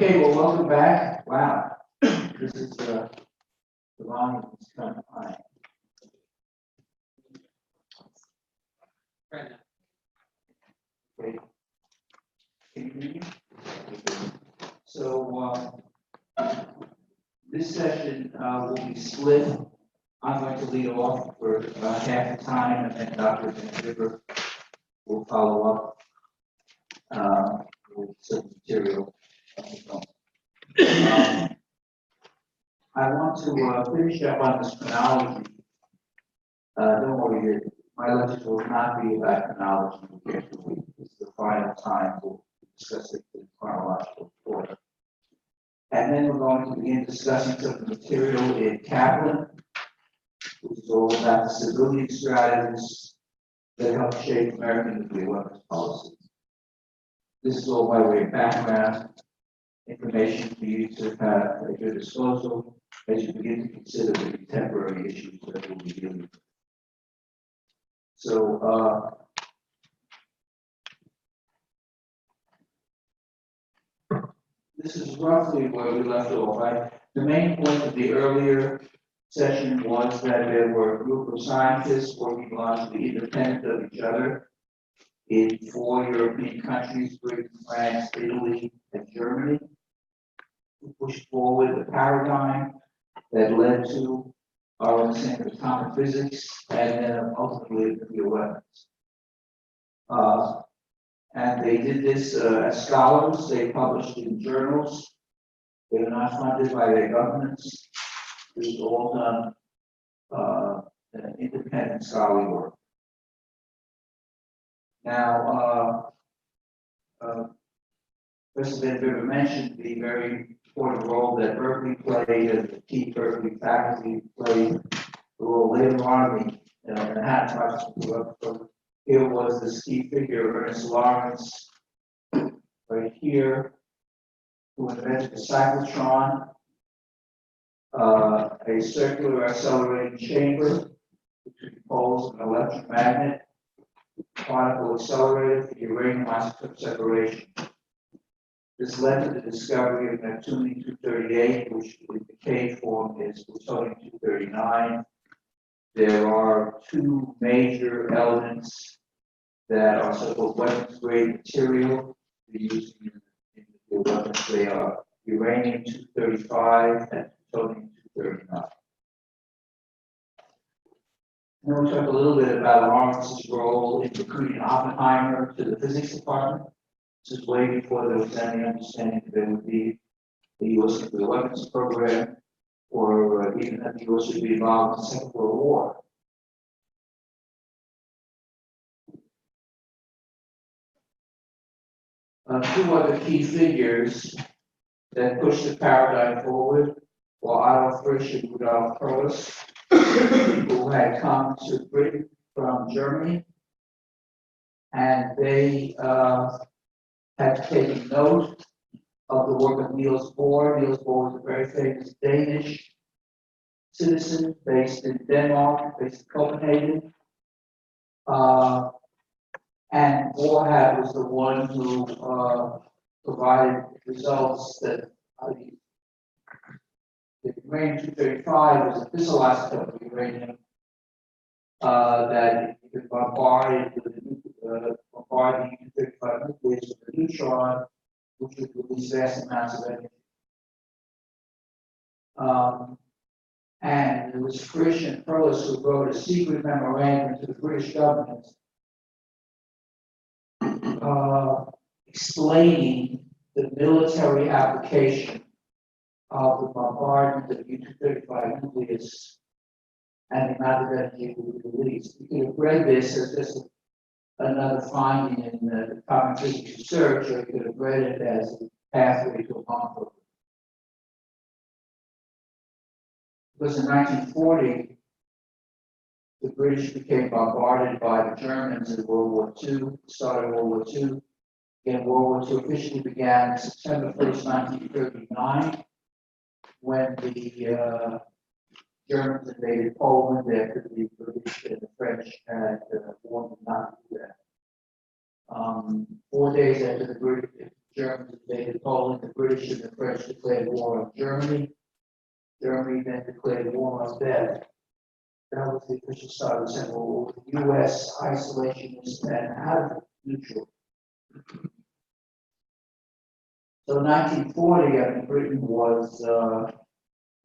Okay, well, welcome back. Wow, this is the volume is kind of high. Okay. Can you hear me? So, this session will be split. I'm going to lead off for about half the time, and then Dr. Van River will follow up with some material. I want to finish up on this chronology. Don't worry, my lecture will not be about chronology. It's the final time we'll discuss it in chronological order. And then we're going to begin discussing some of the material in Kaplan, which is all about the civilian strategies that help shape American nuclear weapons policy. This is all by way of background information for you to have at your disposal as you begin to consider the contemporary issues that we'll be dealing with. So, this is roughly where we left off. The main point of the earlier session was that there were a group of scientists working largely independent of each other in 4 European countries, Britain, France, Italy, and Germany, who pushed forward the paradigm that led to our understanding of atomic physics and then ultimately nuclear weapons. And they did this as scholars. They published in journals. They were not funded by their governments. It was all done independent scholarly work. Now, President River mentioned the very important role that Berkeley played and the key Berkeley faculty played the role later on in the Manhattan Project. So here was this key figure, Ernest Lawrence, right here, who invented the cyclotron, a circular accelerating chamber, which composed an electric magnet, particle accelerator for uranium isotope separation. This led to the discovery of Neptunium-238, which in decay form is plutonium-239. There are 2 major elements that are so-called weapons-grade material used in the weapons. They are uranium-235 and plutonium-239. And we'll talk a little bit about Lawrence's role in recruiting Oppenheimer to the physics department. This is way before there was any understanding that there would be the U.S. nuclear weapons program, or even that the U.S. would be involved in the Second World War. Two other key figures that pushed the paradigm forward were Otto Frisch and Rudolf Perles, who had come to Britain from Germany, and they had taken note of the work of Niels Bohr. Niels Bohr was a very famous Danish citizen based in Denmark, based in Copenhagen. And Bohr was the one who provided results that the uranium-235 was a fissile isotope of uranium that you could bombard the U-235 nucleus with a neutron, which would release vast amounts of energy. And it was Frisch and Perles who wrote a secret memorandum to the British government explaining the military application of the bombardment of U-235 nucleus and the amount of energy it would release. You could have read this as just another finding in the common physics research, or you could have read it as a pathway to a bomb program. Because in 1940, the British became bombarded by the Germans in World War II, start of World War II. Again, World War II officially began September 1st, 1939, when the Germans invaded Poland after the British and the French had warned them not to do that. 4 days after the Germans invaded Poland, the British and the French declared war on Germany. Germany then declared war on them. That was the official start of the Second World War. The U.S. isolationist and out of neutral. So 1940, I mean, Britain was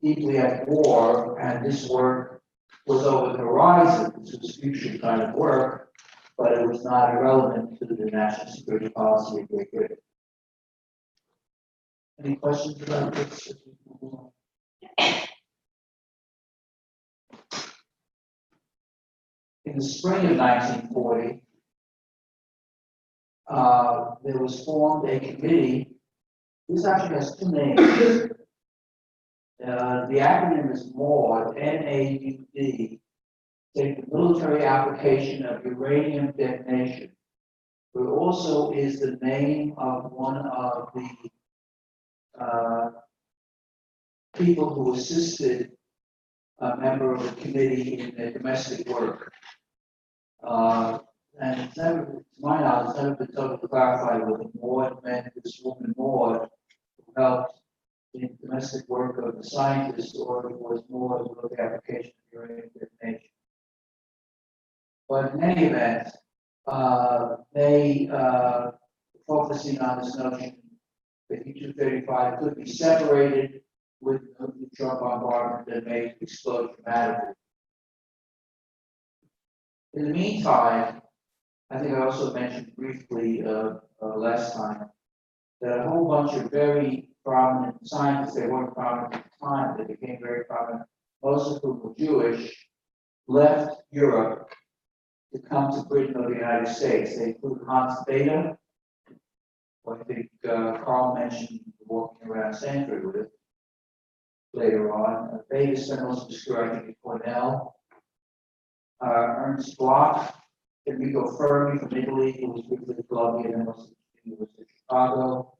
deeply at war, and this work was over the horizon. This was future kind of work, but it was not irrelevant to the national security policy of Great Britain. Any questions about this? In the spring of 1940, there was formed a committee. This actually has two names. The acronym is MAUD, N-A-U-D, take the military application of uranium detonation. But also is the name of one of the people who assisted a member of the committee in their domestic work. And it's never, to my knowledge, it's never been totally clarified whether Maud meant this woman Maud who helped in domestic work of the scientists, or it was more of the application of uranium detonation. But in any event, they focusing on this notion that U-235 could be separated with a neutron bombardment that made it explode dramatically. In the meantime, I think I also mentioned briefly last time that a whole bunch of very prominent scientists, they weren't prominent at the time, they became very prominent, most of whom were Jewish, left Europe to come to Britain or the United States. They include Hans Bethe, who I think Carl mentioned walking around Stanford with later on. Bethe spent most of his career, I think, at Cornell. Ernst Bloch, Enrico Fermi from Italy, who was briefly at Columbia and then was at the University of Chicago.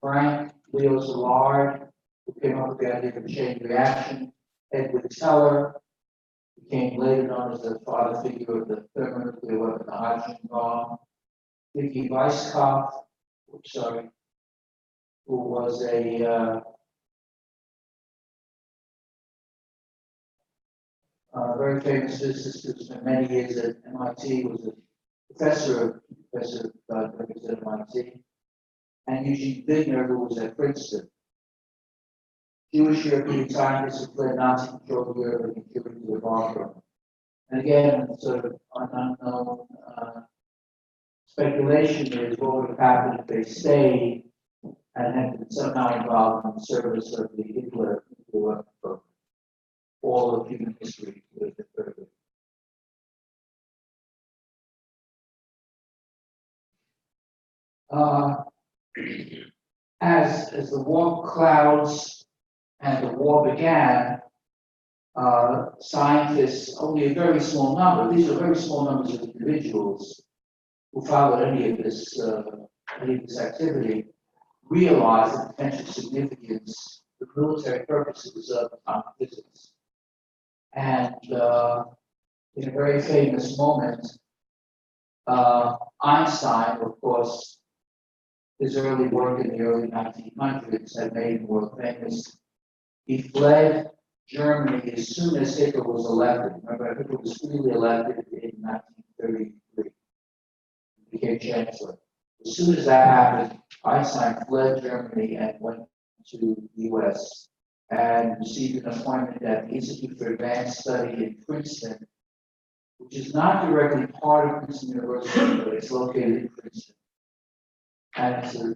Frank Leo Szilard, who came up with the idea of a chain reaction. Edward Teller became later known as the father figure of the thermonuclear weapon, the hydrogen bomb. Vicky Weisskopf, who was a very famous physicist who spent many years at MIT, was a professor at MIT, and Eugene Wigner, who was at Princeton. Jewish European scientists who fled Nazi-controlled Europe and contributed to the bomb program. And again, sort of an unknown speculation is what would have happened if they stayed and had been somehow involved in the service of the Hitler nuclear weapon program. All of human history would have been further. As the war clouds and the war began, scientists, only a very small number, these are very small numbers of individuals who followed any of this activity, realized the potential significance, the military purposes of atomic physics. And in a very famous moment, Einstein, of course, his early work in the early 1900s had made him world famous. He fled Germany as soon as Hitler was elected. Remember, Hitler was freely elected in 1933. He became chancellor. As soon as that happened, Einstein fled Germany and went to the US and received an appointment at the Institute for Advanced Study in Princeton, which is not directly part of Princeton University, but it's located in Princeton. And it's a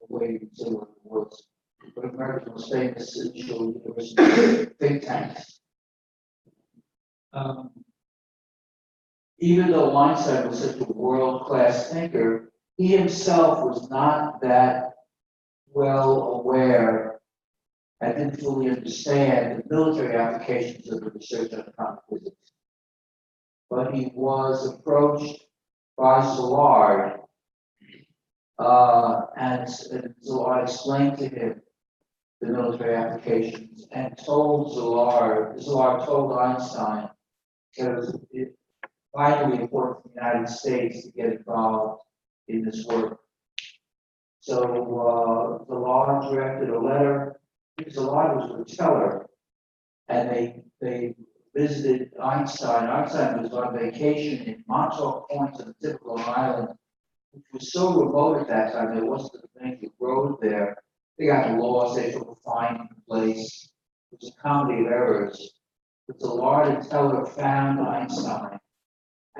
way you can say one of the world's, but America's most famous initial university think tanks. Even though Einstein was such a world-class thinker, he himself was not that well aware and didn't fully understand the military applications of the research on atomic physics. But he was approached by Szilard, and Szilard explained to him the military applications and told Szilard told Einstein that it was vitally important for the United States to get involved in this work. So, Szilard drafted a letter, because Szilard was with Teller, and they visited Einstein. Einstein was on vacation in Montauk Point on the tip of Long Island, which was so remote at that time, there wasn't a thing, road there. They got lost, they took a fine place. It was a comedy of errors. But Szilard and Teller found Einstein,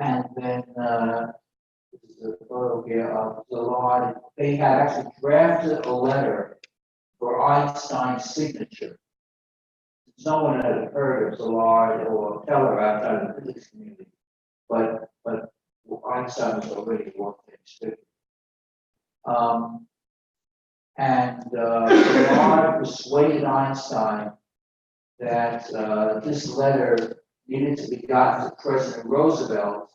and then, this is a photo here of Szilard. They had actually drafted a letter for Einstein's signature. No one had heard of Szilard or Teller outside of the physics community, but Einstein was already working too. Szilard persuaded Einstein that this letter needed to be gotten to President Roosevelt.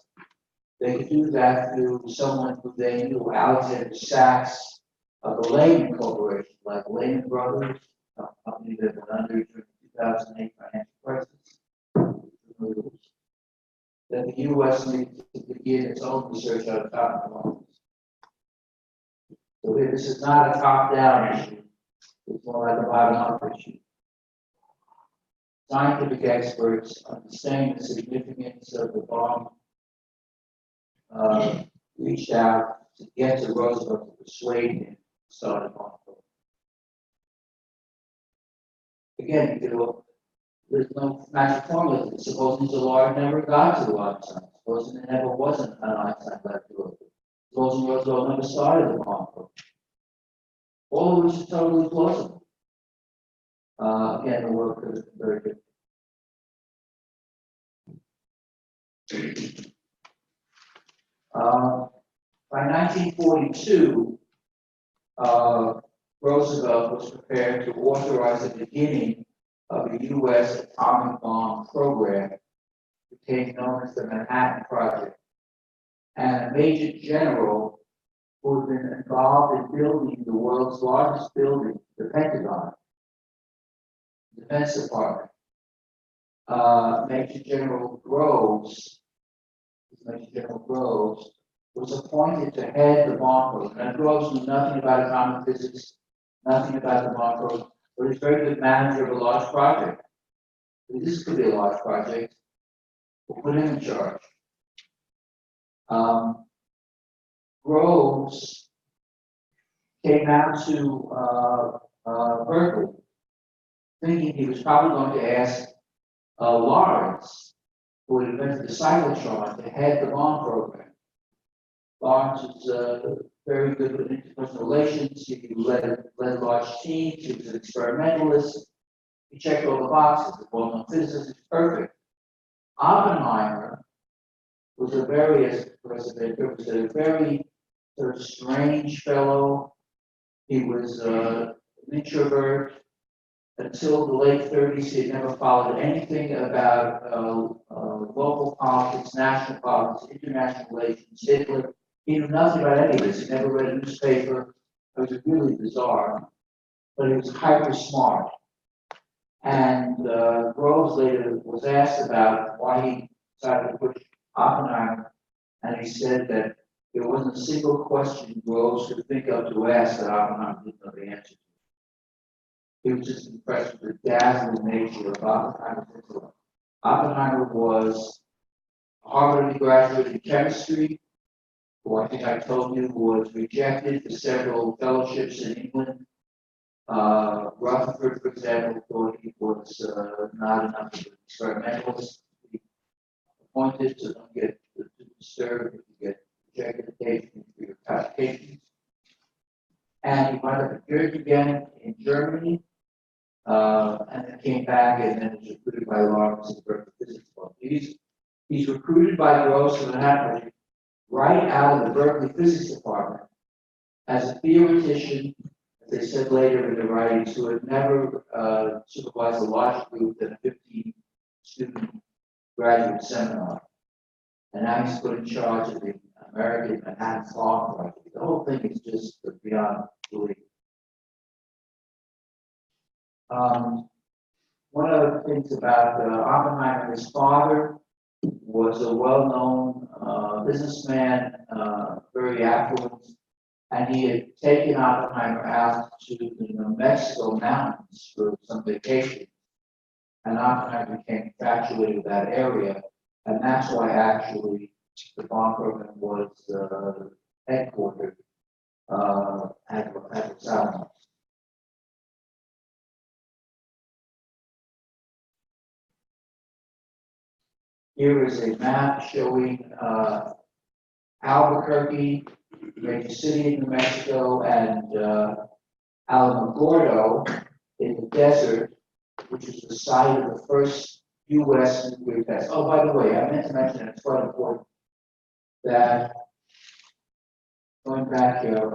They could do that through someone who they knew, Alexander Sachs of the Lehman Corporation, like Lehman Brothers, a company that went under during the 2008 financial crisis. That the U.S. needed to begin its own research on atomic bombs. So this is not a top-down issue. It's more like a bottom-up issue. Scientific experts understanding the significance of the bomb reached out to get to Roosevelt to persuade him to start a bomb program. Again, there's no magic formula. Supposing Szilard never got to Einstein. Supposing there never wasn't an Einstein left to go. Supposing Roosevelt never started the bomb program. All of which is totally plausible. Again, the work is very good. By 1942, Roosevelt was prepared to authorize the beginning of the U.S. atomic bomb program, became known as the Manhattan Project. And a major general who had been involved in building the world's largest building, the Pentagon, the Defense Department, Major General Groves, was appointed to head the bomb program. And Groves knew nothing about atomic physics, nothing about the bomb program, but he's a very good manager of a large project. If this could be a large project, we'll put him in charge. Groves came out to Berkeley, thinking he was probably going to ask Lawrence, who had invented the cyclotron, to head the bomb program. Lawrence was very good with interpersonal relations. He led large teams. He was an experimentalist. He checked all the boxes. The well-known physicist is perfect. Oppenheimer was a very sort of strange fellow. He was an introvert. Until the late 30s, he had never followed anything about local politics, national politics, international relations, Hitler. He knew nothing about any of this. He never read a newspaper. It was really bizarre, but he was hyper smart. And Groves later was asked about why he decided to push Oppenheimer, and he said that there wasn't a single question Groves could think of to ask that Oppenheimer didn't know the answer to. He was just impressed with the dazzling nature of Oppenheimer's intellect. Oppenheimer was a Harvard graduate in chemistry, who I think I told you was rejected for several fellowships in England. Rutherford, for example, thought he was not enough of an experimentalist. He appointed to don't get disturbed if you get rejected occasionally for your applications. And he wound up at Göttingen in Germany, and then came back and then was recruited by Lawrence in the Berkeley Physics Club. He's recruited by Groves for the Manhattan right out of the Berkeley Physics Department as a theoretician, as they said later in the writings, who had never supervised a larger group than a 15-student graduate seminar. And now he's put in charge of the American Manhattan Bomb Project. The whole thing is just beyond belief. One of the things about Oppenheimer, his father was a well-known businessman, very affluent, And he had taken Oppenheimer out to the New Mexico mountains for some vacation. And Oppenheimer became infatuated with that area, and that's why actually the bomb program was headquartered at Los Alamos. Here is a map showing Albuquerque, major city in New Mexico, and Alamogordo in the desert, which is the site of the first U.S. nuclear test. Oh, by the way, I meant to mention, it's quite important, that going back here,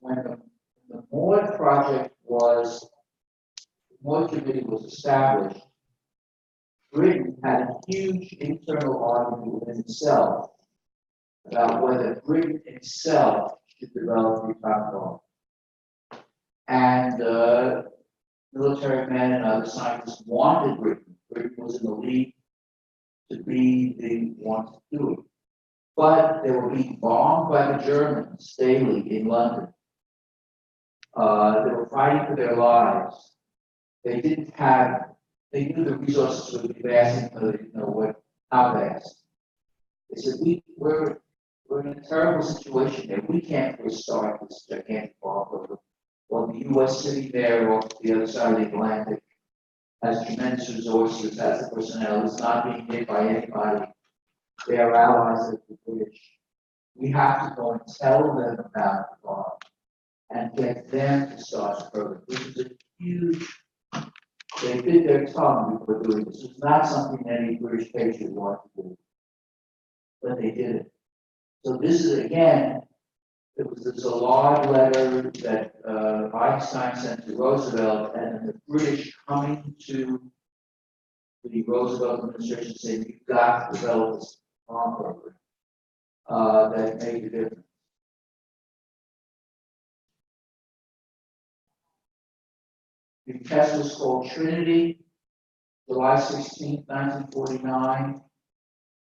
when the MORD project was, the MORD committee was established, Britain had a huge internal argument within itself about whether Britain itself should develop the atomic bomb. And military men and other scientists wanted Britain. Britain was in the lead to be the one to do it. But they were being bombed by the Germans daily in London. They were fighting for their lives. They knew the resources would be vast, and they didn't know how vast. They said, we're in a terrible situation here. We can't restart this gigantic bomb program. Well, the U.S. sitting there off the other side of the Atlantic has tremendous resources, has the personnel, is not being hit by anybody. They are allies of the British. We have to go and tell them about the bomb and get them to start the program. This is a huge, they bit their tongue before doing this. It's not something any British patriot wanted to do, but they did it. So this is, again, it was the Szilard letter that Einstein sent to Roosevelt, and the British coming to the Roosevelt administration saying, you've got to develop this bomb program that made a difference. The test was called Trinity, July 16, 1949.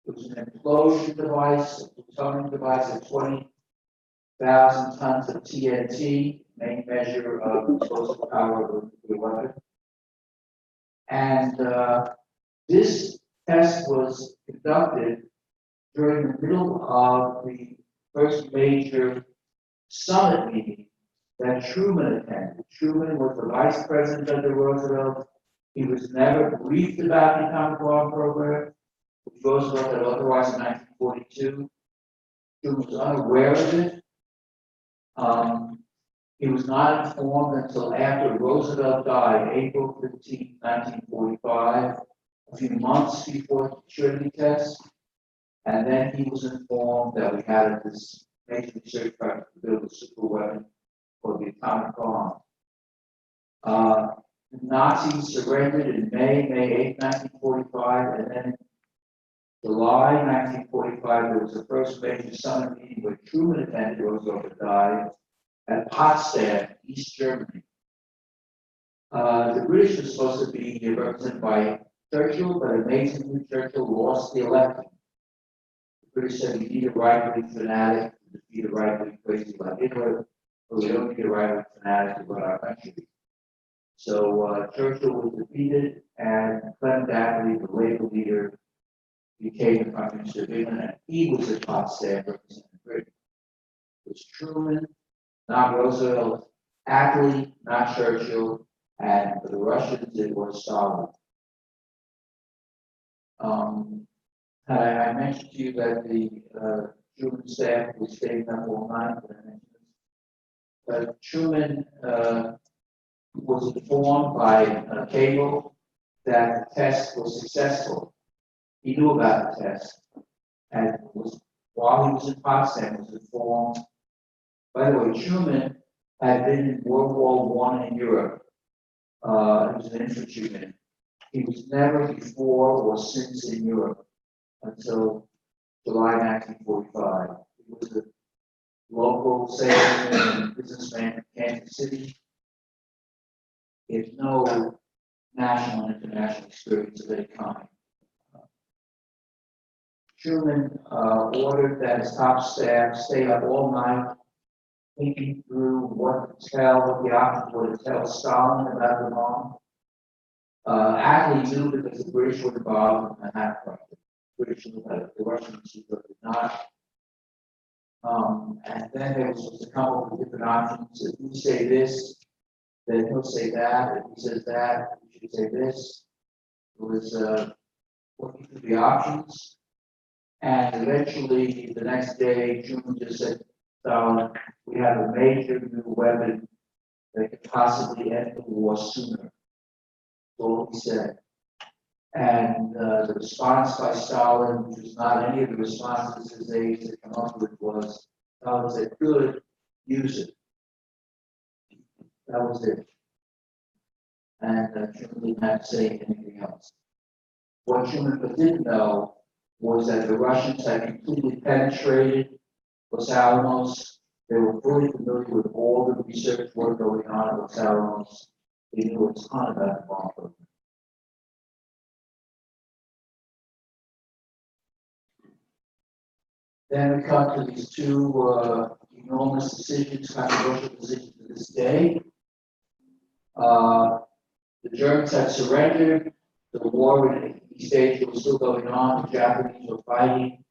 It was an implosion device, a plutonium device at 20,000 tons of TNT, main measure of explosive power of a nuclear weapon. And this test was conducted during the middle of the first major summit meeting that Truman attended. Truman was the vice president under Roosevelt. He was never briefed about the atomic bomb program, which Roosevelt had authorized in 1942. Truman was unaware of it. He was not informed until after Roosevelt died, April 15, 1945, a few months before the Trinity test. And then he was informed that we had this major research project to build a super weapon for the atomic bomb. The Nazis surrendered in May 8, 1945, and then July 1945, there was the first major summit meeting where Truman attended. Roosevelt had died at Potsdam, East Germany. The British were supposed to be represented by Churchill, but amazingly, Churchill lost the election. The British said we need a right-wing fanatic to defeat a right-wing crazy like Hitler, but we don't need a right-wing fanatic to run our country. So Churchill was defeated, and Clement Attlee, the Labour leader, became the Prime Minister of England, and he was at Potsdam representing Britain. It was Truman, not Roosevelt, Attlee, not Churchill, and for the Russians, it was Stalin. I mentioned to you that the Truman staff was staying up all night. But Truman was informed by cable that the test was successful. He knew about the test, and while he was in Potsdam, was informed. By the way, Truman had been in World War I in Europe. He was an infantryman. He was never before or since in Europe until July 1945. He was a local salesman and businessman in Kansas City. He had no national and international experience of any kind. Truman ordered that his top staff stay up all night thinking through what the options were to tell Stalin about the bomb. Attlee knew because the British were involved in the Manhattan Project. The British knew that the Russians did not. And then there was just a couple of different options. If we say this, then he'll say that. If he says that, we should say this. It was looking through the options. And eventually, the next day, Truman just said, we have a major new weapon that could possibly end the war sooner. That's all he said. And the response by Stalin, which was not any of the responses his aides had come up with, was Stalin said, good, use it. That was it. And Truman didn't have to say anything else. What Truman didn't know was that the Russians had completely penetrated Los Alamos. They were fully familiar with all the research work going on at Los Alamos. They knew a ton about the bomb program. Then we come to these two enormous decisions, controversial decisions to this day. The Germans had surrendered. The war in East Asia was still going on. The Japanese were fighting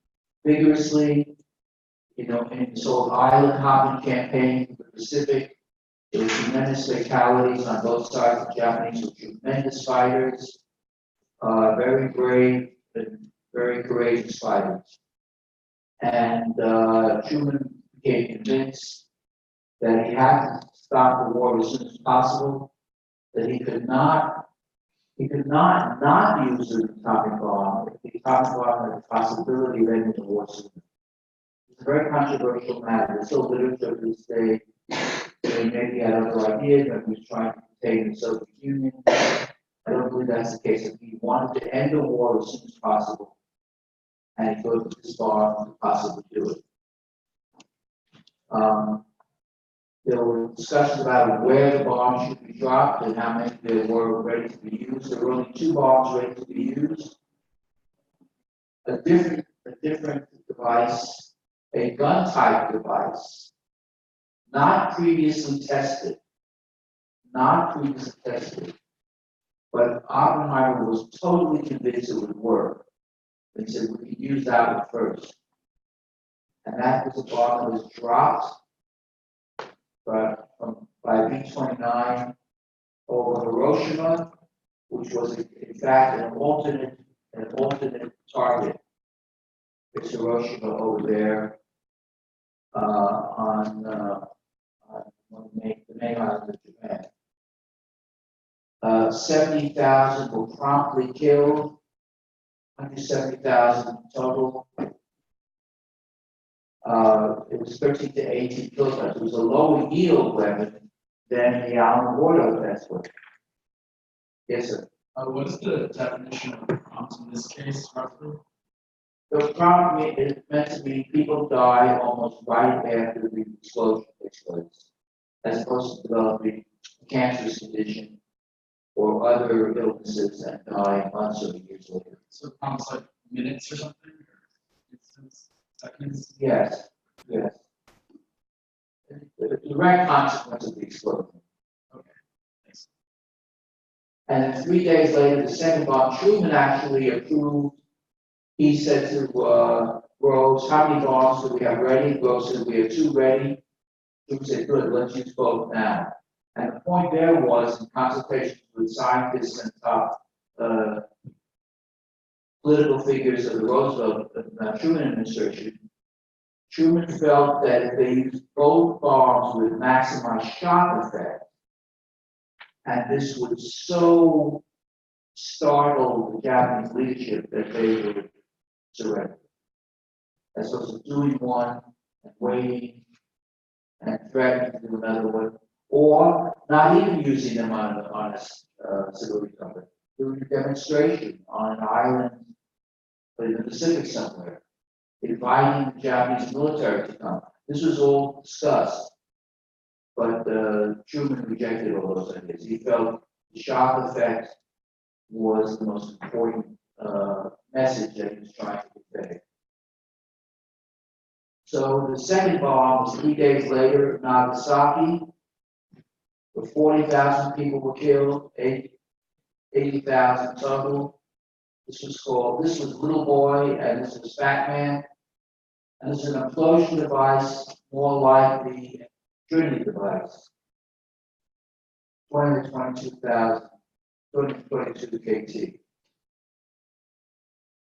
vigorously. In the so-called island hopping campaign in the Pacific, there were tremendous fatalities on both sides. The Japanese were tremendous fighters, very brave and very courageous fighters. And Truman became convinced that he had to stop the war as soon as possible, that he could not use the atomic bomb if the atomic bomb had the possibility of ending the war sooner. It's a very controversial matter. There's still literature to this day. Maybe he had other ideas, maybe he was trying to contain the Soviet Union. I don't believe that's the case. If he wanted to end the war as soon as possible, and he thought this bomb to possibly do it. There were discussions about where the bomb should be dropped and how many there were ready to be used. There were only 2 bombs ready to be used. A different device, a gun-type device, not previously tested, but Oppenheimer was totally convinced it would work. He said we could use that one first. And that was a bomb that was dropped by B-29 over Hiroshima, which was in fact an alternate target. It's Hiroshima over there on the main island of Japan. 70,000 were promptly killed, 170,000 total. It was 13 to 18 kilotons. It was a lower yield weapon than the Alamogordo test weapon. Yes, sir. What is the definition of prompt in this case, roughly? The prompt is meant to be people die almost right after the explosion takes place, as opposed to developing a cancerous condition or other illnesses and die months or years later. So prompts like minutes or something, or instance, seconds? Yes. The direct consequence of the explosion. Okay, thanks. And then 3 days later, the second bomb, Truman actually approved. He said to Groves, how many bombs do we have ready? Groves said, we have 2 ready. Truman said, good, let's use both now. And the point there was, in consultation with scientists and top political figures of the Roosevelt Truman administration, Truman felt that if they used both bombs would maximize shock effect, and this would so startle the Japanese leadership that they would surrender. As opposed to doing one and waiting and threatening to do another one, or not even using them on a civilian company, doing a demonstration on an island in the Pacific somewhere, inviting the Japanese military to come. This was all discussed, but Truman rejected all those ideas. He felt the shock effect was the most important message that he was trying to convey. So the second bomb was 3 days later, Nagasaki, where 40,000 people were killed, 80,000 total. This was Little Boy, and this was Fat Man. And this is an implosion device, more like the Trinity device. 20 to 22,000, 20 to 22 KT.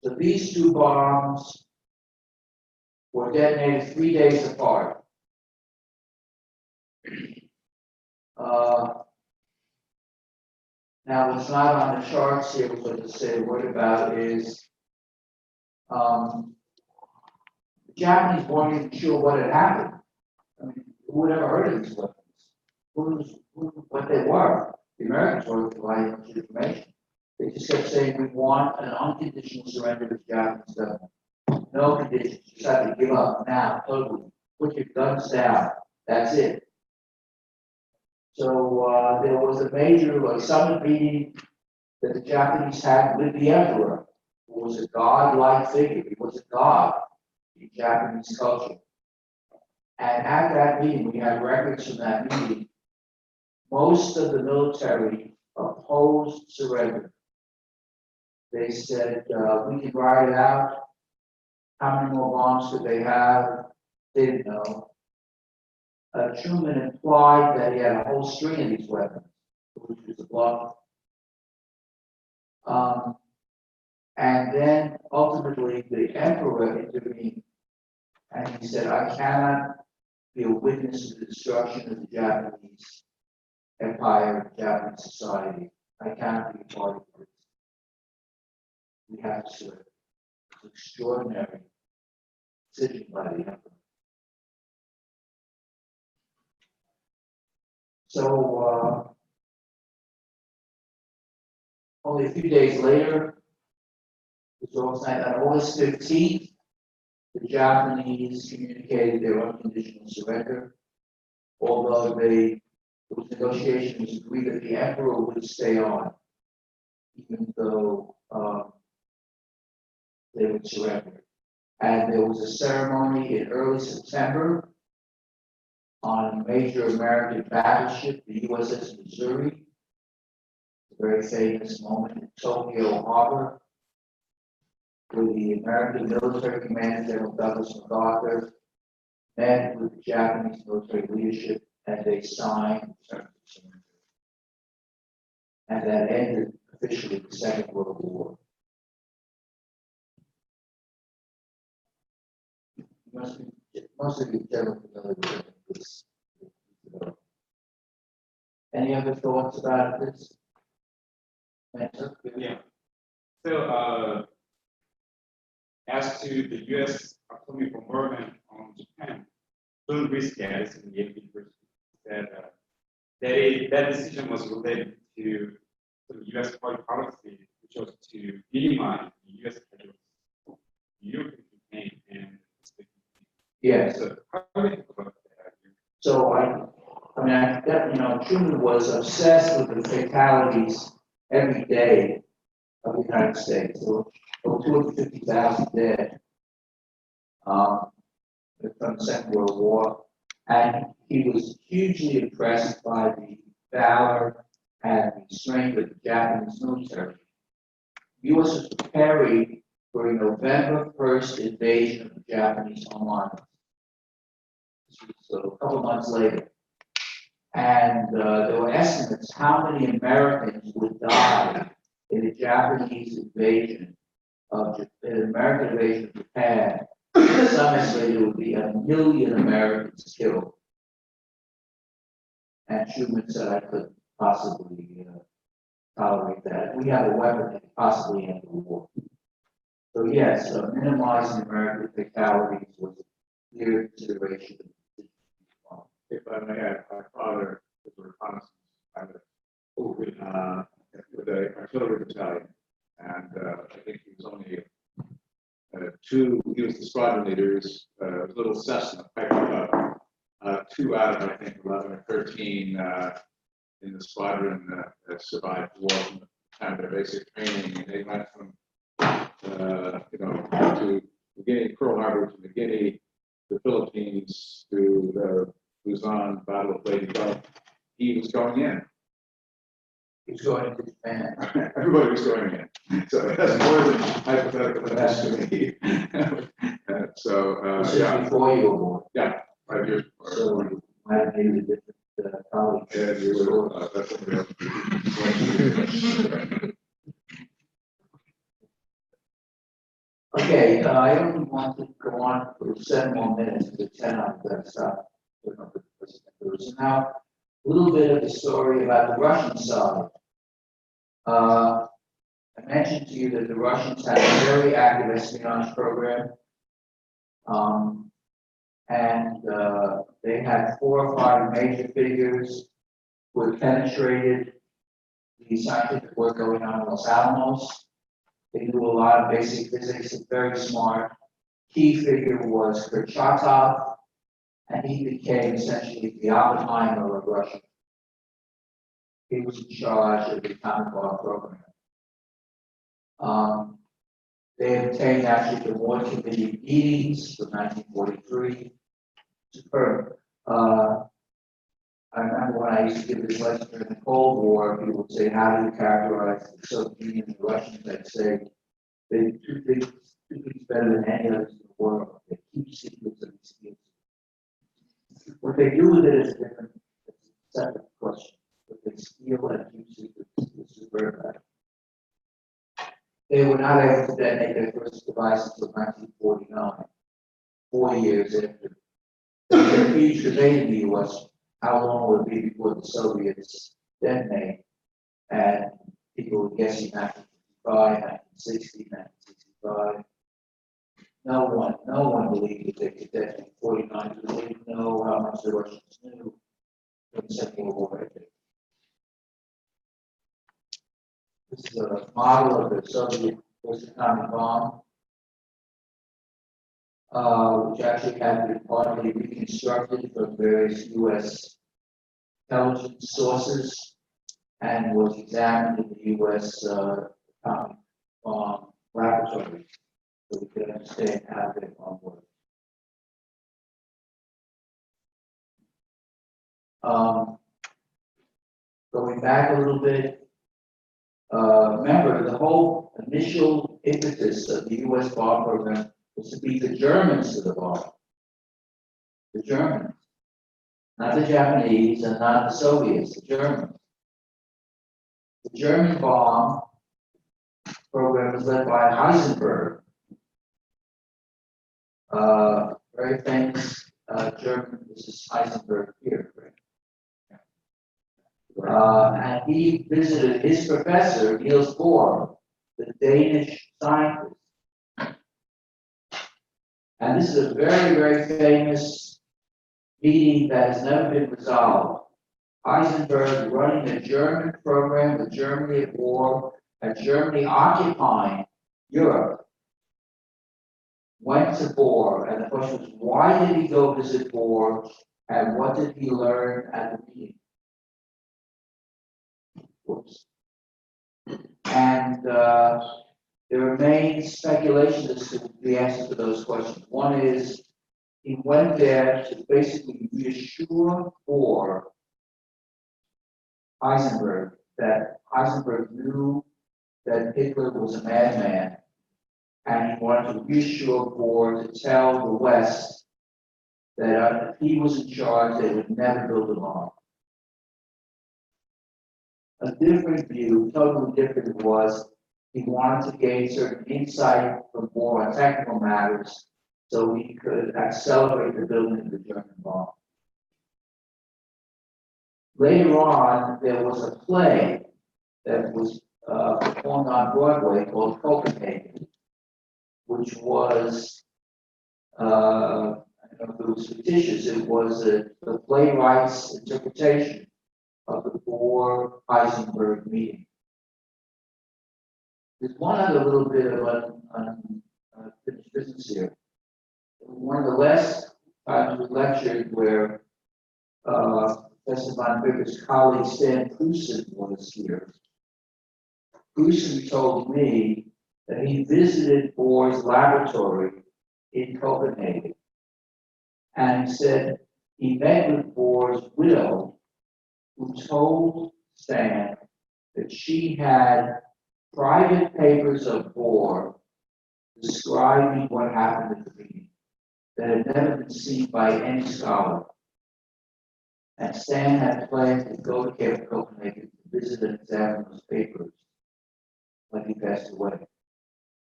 So these two bombs were detonated 3 days apart. Now, what's not on the charts here, but to say a word about is the Japanese weren't even sure what had happened. I mean, who would ever heard of these weapons? What they were? The Americans were providing much information. They just kept saying, we want an unconditional surrender to the Japanese government. No conditions, you just have to give up now, totally. Put your guns down, that's it. So there was a major summit meeting that the Japanese had with the emperor, who was a god-like figure. He was a god in Japanese culture. And at that meeting, we have records from that meeting, most of the military opposed surrender. They said, we can ride it out. How many more bombs could they have? They didn't know. Truman implied that he had a whole string of these weapons, which was a bluff. And then ultimately the emperor intervened and he said, I cannot be a witness to the destruction of the Japanese empire, Japanese society. I cannot be a part of this. We have to serve. It's an extraordinary decision by the emperor. So only a few days later, on August 15th, the Japanese communicated their unconditional surrender, although there was negotiations agreed that the emperor would stay on, even though they would surrender. And there was a ceremony in early September on a major American battleship, the USS Missouri, a very famous moment in Tokyo Harbor, where the American military commander, General Douglas MacArthur, met with the Japanese military leadership and they signed the terms of surrender. And that ended officially the Second World War. Most of you generally familiar with this. Any other thoughts about this? Yeah. So, as to the U.S. atomic bombardment on Japan, John Brisket in Yale University said that decision was related to the U.S. foreign policy, which was to minimize the U.S. casualties, the European campaign, and the Yes. So, how do you think about that? So Truman was obsessed with the fatalities every day of the United States. There were over 250,000 dead from the Second World War, and he was hugely impressed by the valor and the strength of the Japanese military. The U.S. was preparing for a November 1st invasion of the Japanese homeland. So a couple of months later. And there were estimates how many Americans would die in a Japanese invasion of an American invasion of Japan. Some estimated it would be 1 million Americans killed. And Truman said, I couldn't possibly tolerate that. We have a weapon that could possibly end the war. So yes, minimizing American fatalities was a clear consideration. If I may add, my father was a reconnaissance pilot with the artillery battalion, and I think he was only he was the squadron leaders, little Cessna, Piper Cub, 2 out of, I think, 11 or 13 in the squadron that survived war from the time of their basic training, and they went from, to McGinney, Pearl Harbor to McGinney, the Philippines to the Luzon Battle of Lady Luck, he was going in. He's going to Japan. Everybody was going in. So that's more than hypothetical than that to me. This is Yeah, before you were born, 5 years. before. so you might have maybe a different college. Yeah, you will, that's something else. Okay, I only want to go on for 7 more minutes, to 10 I've got to stop. So now, a little bit of the story about the Russian side. I mentioned to you that the Russians had a very active espionage program. They had 4 or 5 major figures who had penetrated the scientific work going on in Los Alamos. They knew a lot of basic physics, and very smart. Key figure was Kurchatov, and he became essentially the Oppenheimer of Russia. He was in charge of the atomic bomb program. They obtained actually the War Committee meetings from 1943. Superb. I remember when I used to give this lecture in the Cold War, people would say, how do you characterize the Soviet Union and the Russians? I'd say, they're two things better than any others in the world. They keep secrets of these things. What they do with it is a different, it's a separate question. But they steal and keep secrets is superb. They were not able to detonate their first device until 1949, 40 years after. The huge debate in the U.S. how long would it be before the Soviets detonate? And people were guessing 1955, 1960, 1965. No one believed that they could detonate 49 because they didn't know how much the Russians knew from the Second World War. This is a model of the Soviet atomic bomb, which actually had been partly reconstructed from various U.S. intelligence sources and was examined in the U.S. Atomic bomb laboratory, so we could understand how the bomb works. Going back a little bit, remember the whole initial impetus of the U.S. bomb program was to beat the Germans to the bomb. The Germans, not the Japanese and not the Soviets, the Germans. The German bomb program was led by Heisenberg, very famous German. This is Heisenberg here, right? And he visited his professor, Niels Bohr, the Danish scientist. And this is a very, very famous meeting that has never been resolved. Heisenberg running a German program with Germany at war, and Germany occupying Europe, went to Bohr, and the question was, why did he go visit Bohr, and what did he learn at the meeting? Whoops. And there remains speculation as to the answer to those questions. One is, he went there to basically reassure Bohr, Heisenberg, that Heisenberg knew that Hitler was a madman, and he wanted to reassure Bohr to tell the West that if he was in charge, they would never build a bomb. A different view, totally different, was he wanted to gain certain insight from Bohr on technical matters so he could accelerate the building of the German bomb. Later on, there was a play that was performed on Broadway called Copenhagen, which was, I don't know if it was fictitious, it was the playwright's interpretation of the Bohr-Heisenberg meeting. There's one other little bit of unfinished business here. One of the last times we lectured where Professor von Bicker's colleague Stan Prusen was here. Prusen told me that he visited Bohr's laboratory in Copenhagen. And he said he met with Bohr's widow, who told Stan that she had private papers of Bohr describing what happened at the meeting that had never been seen by any scholar. And Stan had planned to go to Copenhagen to visit and examine those papers when he passed away.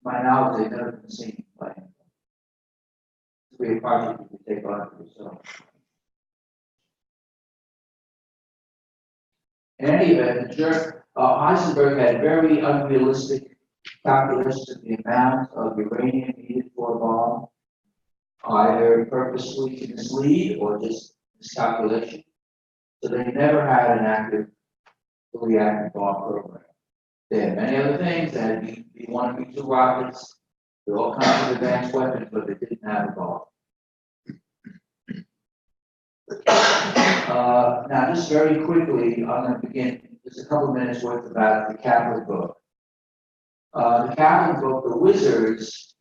By now, they've never been seen by him. It's a project you can take on for yourself. In any event, Heisenberg had very unrealistic calculations of the amount of uranium needed for a bomb, either purposely to mislead or just miscalculation. So they never had an active, fully active bomb program. They had many other things. They had B-1 and B-2 rockets. There were all kinds of advanced weapons, but they didn't have a bomb. Now, just very quickly, I'm going to begin just a couple minutes worth about the Kaplan book. The Kaplan book, The Wizards,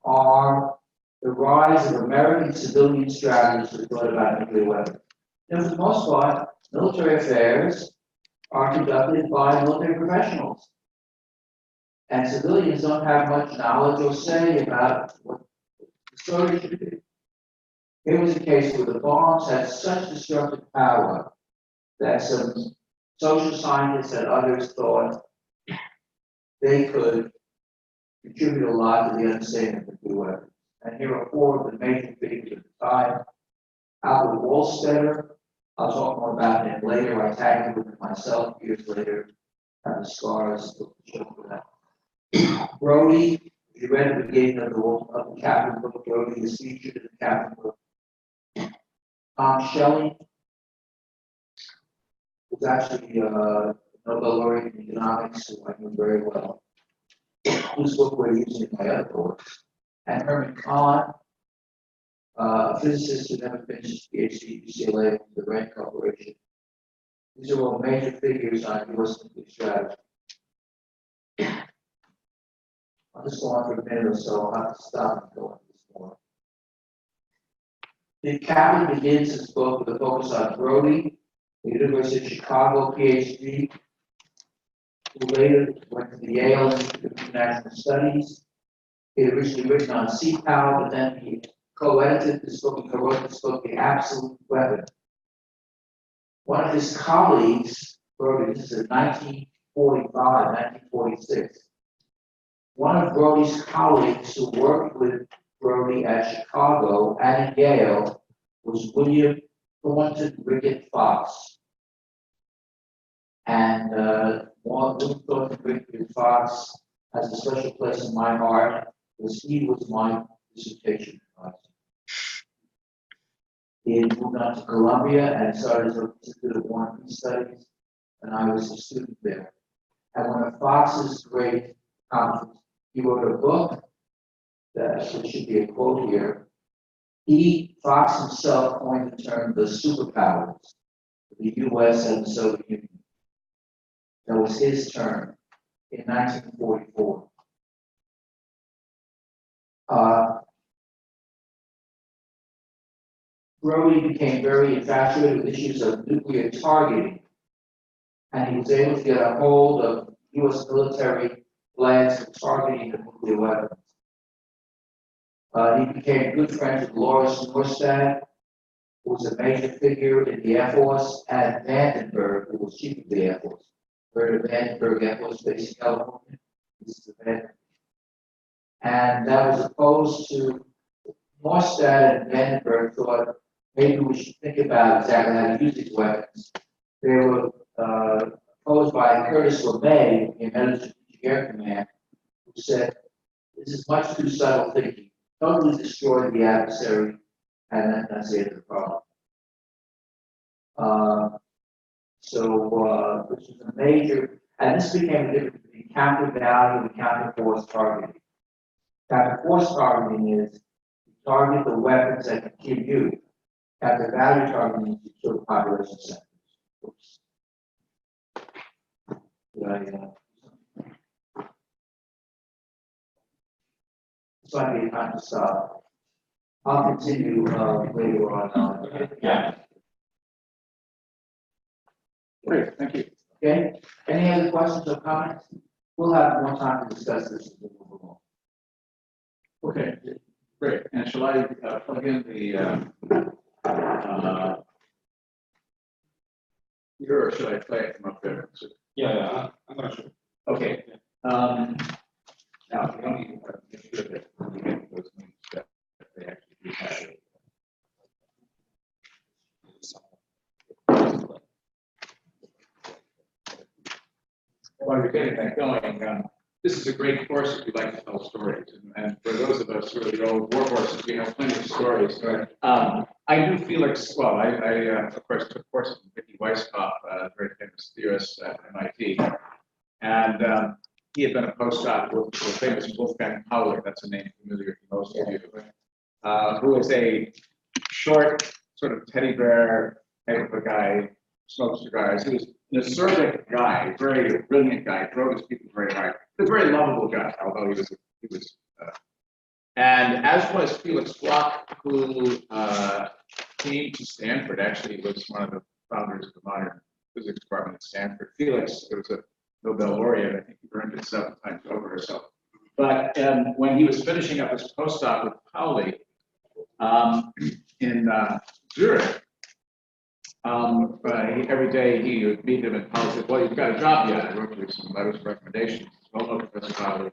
are the rise of American civilian strategists who thought about nuclear weapons. And for the most part, military affairs are conducted by military professionals. And civilians don't have much knowledge or say about what the story should be. Here was a case where the bombs had such destructive power that some social scientists and others thought they could contribute a lot to the understanding of nuclear weapons. And here are four of the major figures at the time. Albert Wohlstetter, I'll talk more about him later. I tagged him with myself years later. Have the scars to show for that. Brody, if you read the beginning of the Kaplan book, Brody is featured in the Kaplan book. Tom Schelling was actually a Nobel laureate in economics, who I knew very well, whose book we're using in my other books. And Herman Kahn, a physicist who never finished his PhD at UCLA with the Rand Corporation. These are all major figures on U.S. nuclear strategy. I'll just go on for a minute or so. I'll have to stop and go into this more. The Kaplan begins his book with a focus on Brody, the University of Chicago PhD, who later went to the Yale Institute of International Studies. He had originally written on CPOW, but then he co-edited this book and co-wrote this book, The Absolute Weapon. One of his colleagues, Brody, this is in 1945, 1946. One of Brody's colleagues who worked with Brody at Chicago and at Yale was William Thornton Rickett Fox. And William Thornton Rickett Fox has a special place in my heart because he was my dissertation advisor. He had moved on to Columbia and started his Institute of War and Peace Studies, and I was a student there. And one of Fox's great accomplishments, he wrote a book that should be a quote here. Fox himself coined the term the superpowers, the U.S. and the Soviet Union. That was his term in 1944. Brody became very infatuated with issues of nuclear targeting, and he was able to get a hold of U.S. military plans for targeting the nuclear weapons. He became good friends with Lawrence Norstad, who was a major figure in the Air Force, and Vandenberg, who was chief of the Air Force. Heard of Vandenberg Air Force Base in California? This is the Vandenberg. And that was opposed to Norstad and Vandenberg thought maybe we should think about exactly how to use these weapons. They were opposed by Curtis LeMay, the American Strategic Air Command, who said, this is much too subtle thinking. Totally destroy the adversary, and then that's the end of the problem. This was a major, and this became a difference between counter value and counter force targeting. Counter force targeting is you target the weapons that can kill you. Counter value targeting is you kill the population centers. Oops. This might be a time to stop. I'll continue, later on, Yeah. Great, thank you. Okay, any other questions or comments? We'll have more time to discuss this as we move along. Okay, great. And shall I plug in the, here, or should I play it from up there? Yeah, I'm not sure. Okay. Now, we don't need to make sure that when we get those things that they actually do have it. While you're getting that going, this is a great course if you like to tell stories. And for those of us who are the old war horses, we have plenty of stories. I knew Felix, well, I of course took courses from Vicky Weisskopf, a very famous theorist at MIT. And he had been a postdoc with the famous Wolfgang Pauli, that's a name familiar to most of you, who is a short, sort of teddy bear type of a guy, smokes cigars. He was an acerbic guy, very brilliant guy, drove his people very hard. A very lovable guy, although he was. And as was Felix Bloch, who came to Stanford, actually was one of the founders of the modern physics department at Stanford. Felix, there was a Nobel laureate, I think he earned it 7 times over or so. But when he was finishing up his postdoc with Pauli in Zurich, every day he would meet him and Pauli said, well, you've got a job yet. I wrote you some letters of recommendation. Well, no, Professor Pauli.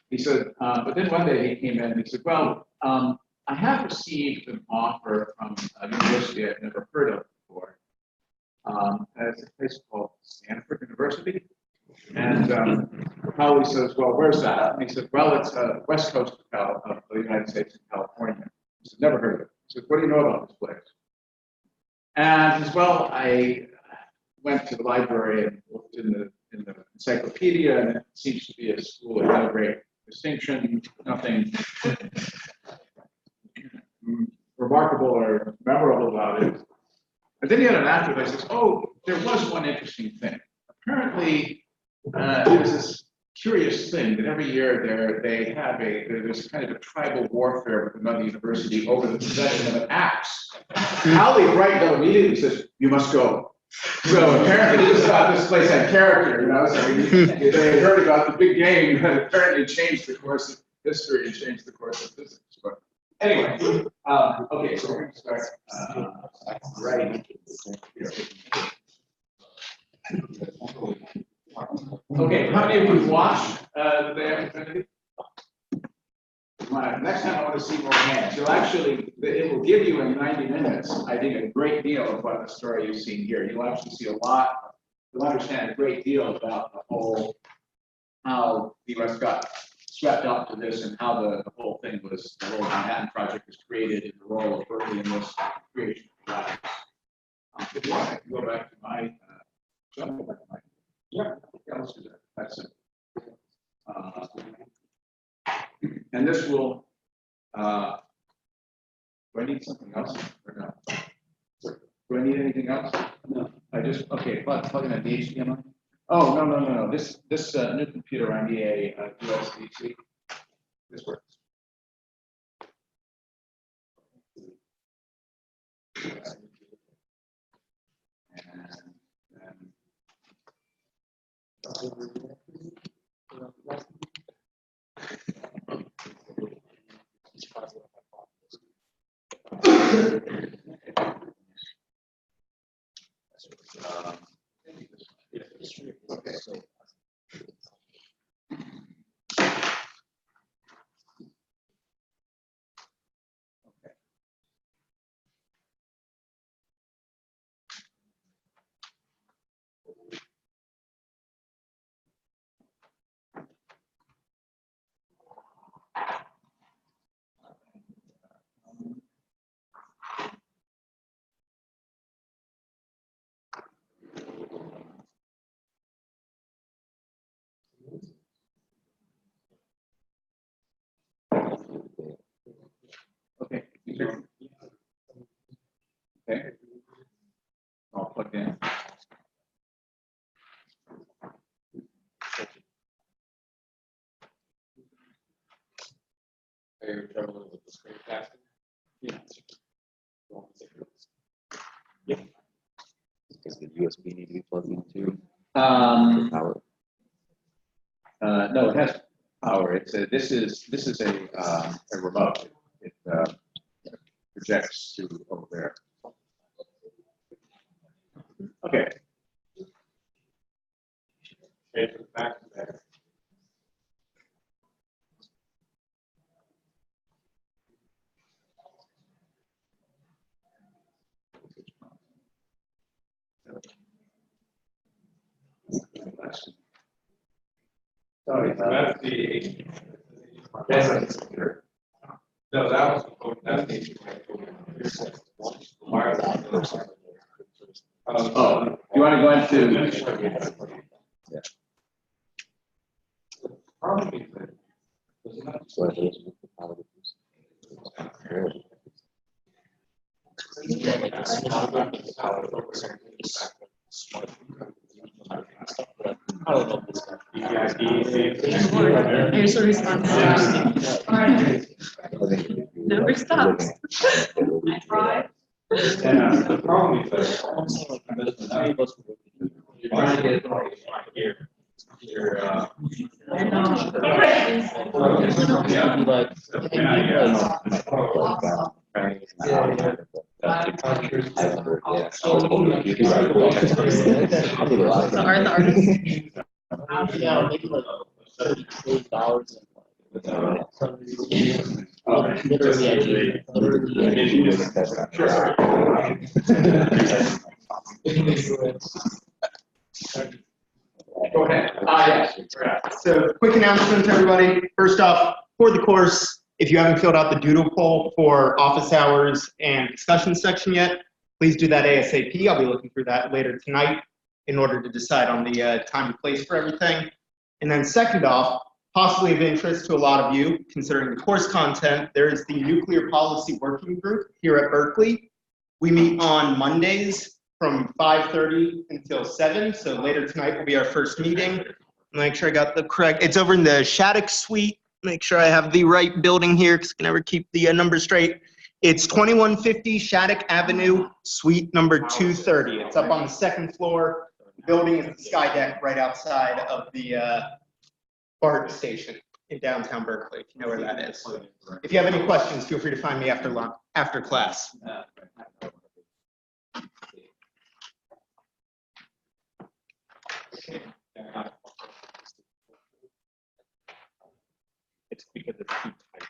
He said, but then one day he came in and he said, well, I have received an offer from a university I've never heard of before. It's a place called Stanford University. And Pauli says, well, where's that? And he said, well, it's west coast of the United States in California. He said, never heard of it. He said, what do you know about this place? And he says, well, I went to the library and looked in the encyclopedia, and it seems to be a school of no great distinction, nothing remarkable or memorable about it. And then he had an afterthought. He says, oh, there was one interesting thing. Apparently, there's this curious thing that every year there's kind of a tribal warfare with another university over the possession of an axe. Pauli brightened up immediately and says, you must go. So apparently he just thought this place had character, so they heard about the big game that apparently changed the course of history and changed the course of physics. But anyway, okay, so we're going to start right here. Okay, how many of you watched the Day of Infinity? Next time I want to see more hands. It will give you in 90 minutes, I think, a great deal of what the story you've seen here. You'll actually see you'll understand a great deal about how the US got swept up to this and how the whole thing was, the whole Manhattan Project was created and the role of Berkeley in this creation of labs. If you want, I can go back to my, yeah, let's do that. That's it. And this will, do I need something else or no? Do I need anything else? No. Okay, plug in a HDMI. Oh, no. This new computer on EA USB-C. This works. Okay. Okay. Okay. All plugged in. Are you trouble with the screen casting? Does the USB need to be plugged into Um, power? no, it has power. This is a remote. It projects to over there. Okay. Okay, so back to that. Sorry, So that's the. No, that was, that's the. Wireless. Oh, you want to go into? Probably. So it is with the power difference. I don't know if this guy. Here's the response. Never stops. I tried. And the problem is that. You're trying to get it right here. You're, I know. yeah. Like, So are the artists? yeah, maybe like $38. Literally, actually, Go ahead. Yes. So quick announcement to everybody. First off, for the course, if you haven't filled out the doodle poll for office hours and discussion section yet, please do that ASAP. I'll be looking through that later tonight in order to decide on the time and place for everything. And then second off, possibly of interest to a lot of you, considering the course content, there is the Nuclear Policy Working Group here at Berkeley. We meet on Mondays from 5:30 until 7, so later tonight will be our first meeting. Make sure I got the correct, it's over in the Shattuck Suite. Make sure I have the right building here, because I can never keep the number straight. It's 2150 Shattuck Avenue, suite number 230. It's up on the second floor. The building is the sky deck right outside of the BART station in downtown Berkeley, if you know where that is. If you have any questions, feel free to find me after lunch, after class. it's because it's too tight.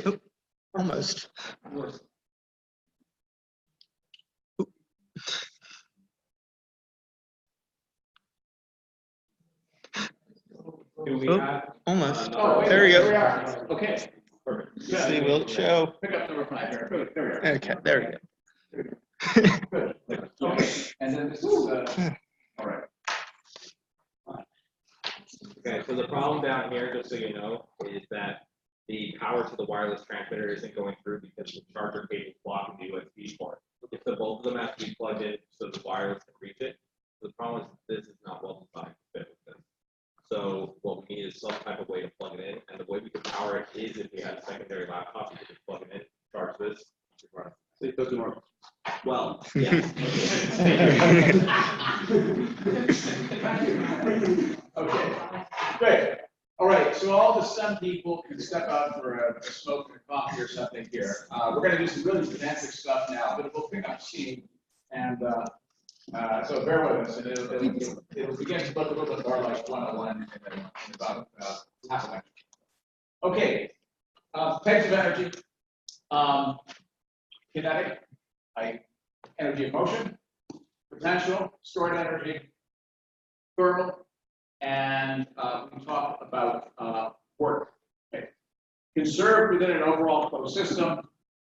Oop, almost. Do we Oop, have? almost. Oh, wait, There we here we go. are. Okay. Perfect. See, will it show? Pick up number 5 here. Good, there we are. Okay, there we go. Good. Okay. And then this is, all right. Okay, so the problem down here, just so you know, is that the power to the wireless transmitter isn't going through because the charger cable is blocking the USB port. If the both of them have to be plugged in so the wireless can reach it, the problem is this is not well designed to fit with this. So what we need is some type of way to plug it in, and the way we can power it is if we have a secondary laptop, you can just plug it in, charge this, run. So it doesn't work. Well, yeah. Okay, good. All right, so all the sun people can step out for a smoke and a coffee or something here. We're going to do some really pedantic stuff now, but we'll pick up steam. And so bear with us, and it'll begin to look a little bit more like 101 in about half an hour. Okay, types of energy. Kinetic, energy of motion, potential, stored energy, thermal, and we can talk about work. Okay. Conserved within an overall closed system,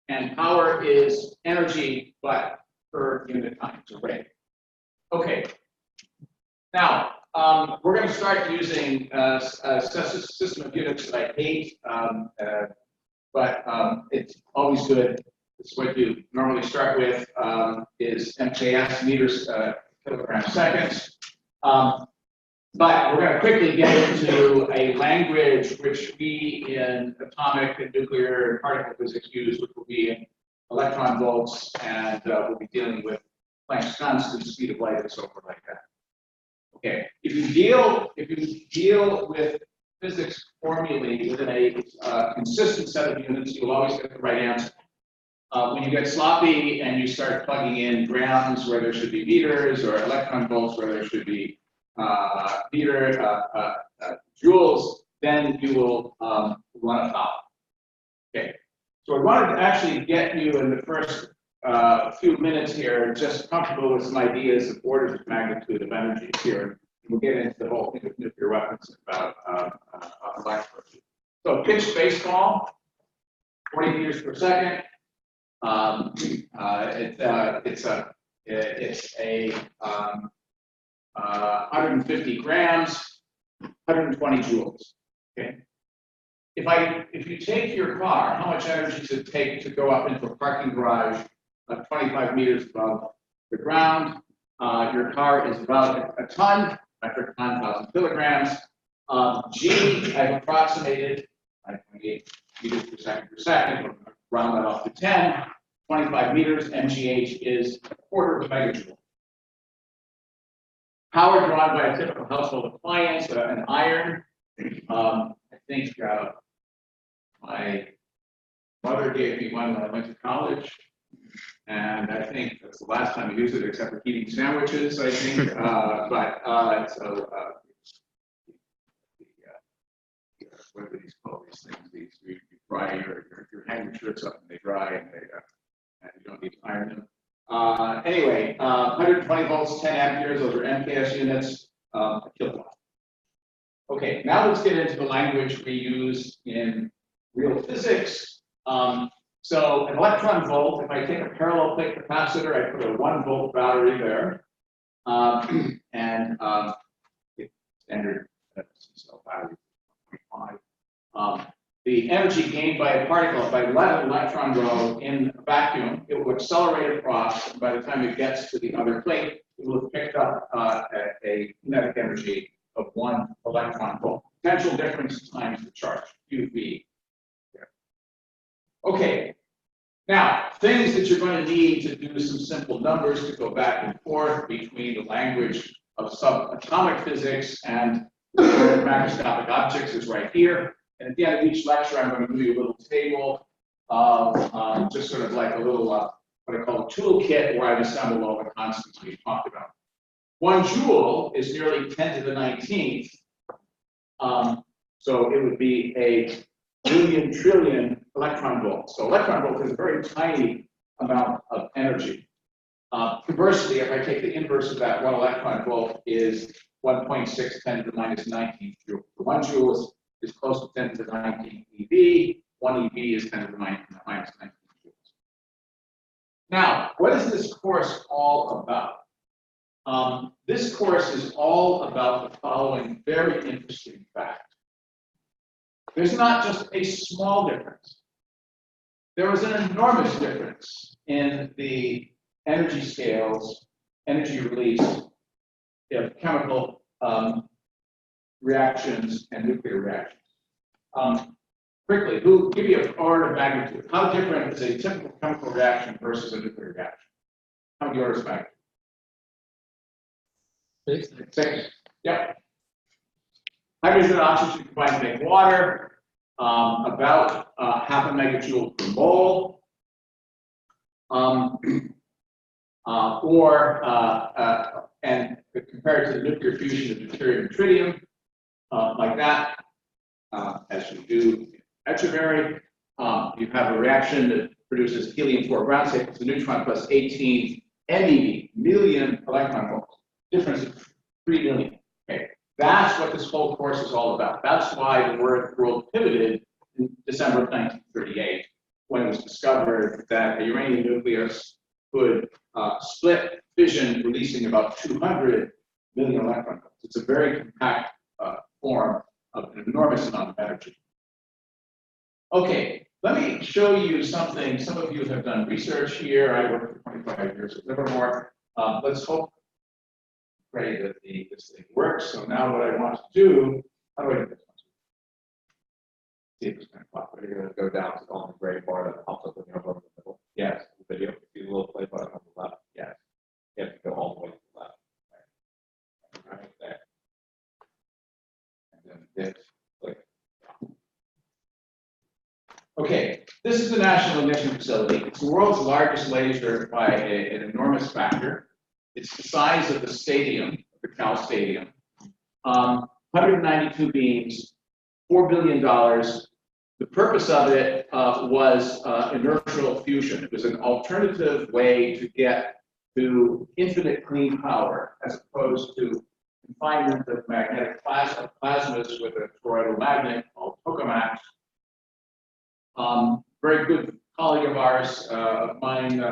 and power is energy, but per unit time, it's a rate. Okay. Now, we're going to start using a system of units that I hate, but it's always good. It's what you normally start with is MKS, meters, kilograms, seconds. But we're gonna quickly get into a language which we in atomic and nuclear and particle physics use, which will be in electron volts, and we'll be dealing with Planck's constant, speed of light, and so forth like that. Okay, if you deal with physics formulae within a consistent set of units, you'll always get the right answer. When you get sloppy and you start plugging in grams where there should be meters, or electron volts where there should be joules, then you will run afoul. Okay, so I wanted to actually get you in the first few minutes here just comfortable with some ideas of orders of magnitude of energy here. We'll get into the whole thing of nuclear weapons about electricity. So pitch baseball, 40 meters per second. It's a 150 grams, 120 joules. Okay. If you take your car, how much energy does it take to go up into a parking garage 25 meters above the ground? Your car is about a ton, metric ton, 1,000 kilograms. G, I've approximated 28 meters per second, round that off to 10, 25 meters, MGH is a quarter of a megajoule. Power drawn by a typical household appliance, an iron. I think my mother gave me one when I went to college, and I think that's the last time I used it, except for heating sandwiches, I think. What do these call these things? You dry you hang your shirts up and they dry, and you don't need to iron them. Anyway, 120 volts, 10 amperes, those are MKS units, a kilowatt. Okay, now let's get into the language we use in real physics. So an electron volt, if I take a parallel plate capacitor, I put a 1 volt battery there, and standard cell battery 0.5. The energy gained by a particle, if I let an electron go in a vacuum, it will accelerate across, and by the time it gets to the other plate, it will have picked up a kinetic energy of 1 electron volt. Potential difference times the charge, QV. Okay, now, things that you're going to need to do some simple numbers to go back and forth between the language of subatomic physics and macroscopic objects is right here. And at the end of each lecture, I'm going to give you a little table of just sort of like a little, what I call a toolkit, where I've assembled all the constants we've talked about. 1 joule is nearly 10 to the 19th. So it would be a million trillion electron volts. So electron volt is a very tiny amount of energy. Conversely, if I take the inverse of that, 1 electron volt is 1.6 10 to the minus 19th joule. So 1 joule is close to 10 to the 19th EV. 1 EV is 10 to the minus 19th joules. Now, what is this course all about? This course is all about the following very interesting fact. There's not just a small difference. There is an enormous difference in the energy scales, energy release of chemical reactions and nuclear reactions. Quickly, who give you an order of magnitude? How different is a typical chemical reaction versus a nuclear reaction? How many orders of magnitude? 6. Yep. Hydrogen and oxygen combine to make water, about half a megajoule per mole, and compared to the nuclear fusion of deuterium and tritium, like that, as you do in Etcheverry, you have a reaction that produces helium-4 ground state plus a neutron plus 18 MeV, million electron volts. Difference of 3 million. Okay, that's what this whole course is all about. That's why the world pivoted in December of 1938, when it was discovered that a uranium nucleus could split fission, releasing about 200 million electron volts. It's a very compact form of an enormous amount of energy. Okay, let me show you something. Some of you have done research here. I worked for 25 years at Livermore. Let's hope pray that this thing works. So now what I want to do, how do I do this? See if it's going to pop. We're going to go down to the on the gray bar that pops up in the upper in the middle. Yes, the video. See the little play button on the left. Yes. You have to go all the way to the left. Right there. And then this. Click. Okay, this is the National Ignition Facility. It's the world's largest laser by an enormous factor. It's the size of the stadium, the Cal Stadium. 192 beams, $4 billion. The purpose of it was inertial fusion. It was an alternative way to get to infinite clean power, as opposed to confinement of magnetic plasmas with a toroidal magnet called tokamaks. Very good colleague of ours, of mine,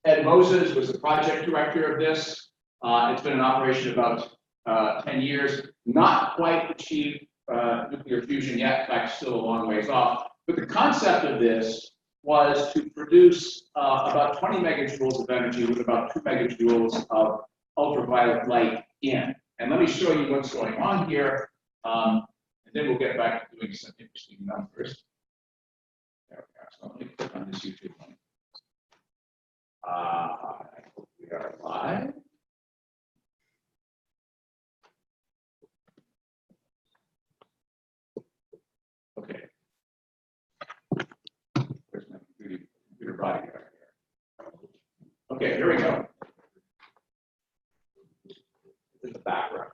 Ed Moses was the project director of this. It's been in operation about 10 years, not quite achieved nuclear fusion yet, in fact, still a long ways off. But the concept of this was to produce about 20 megajoules of energy with about 2 megajoules of ultraviolet light in. And let me show you what's going on here, and then we'll get back to doing some interesting numbers. There we go. So let me click on this YouTube link. I hope we are live. Okay. Where's my computer body right here? Okay, here we go. This is the background.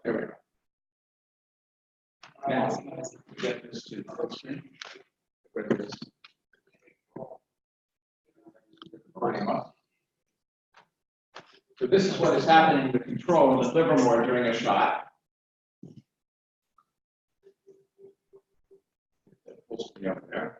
There we go. Now, get this to the screen. Where it is. Bring them up. So this is what is happening with control in the Livermore during a shot. Full screen up there.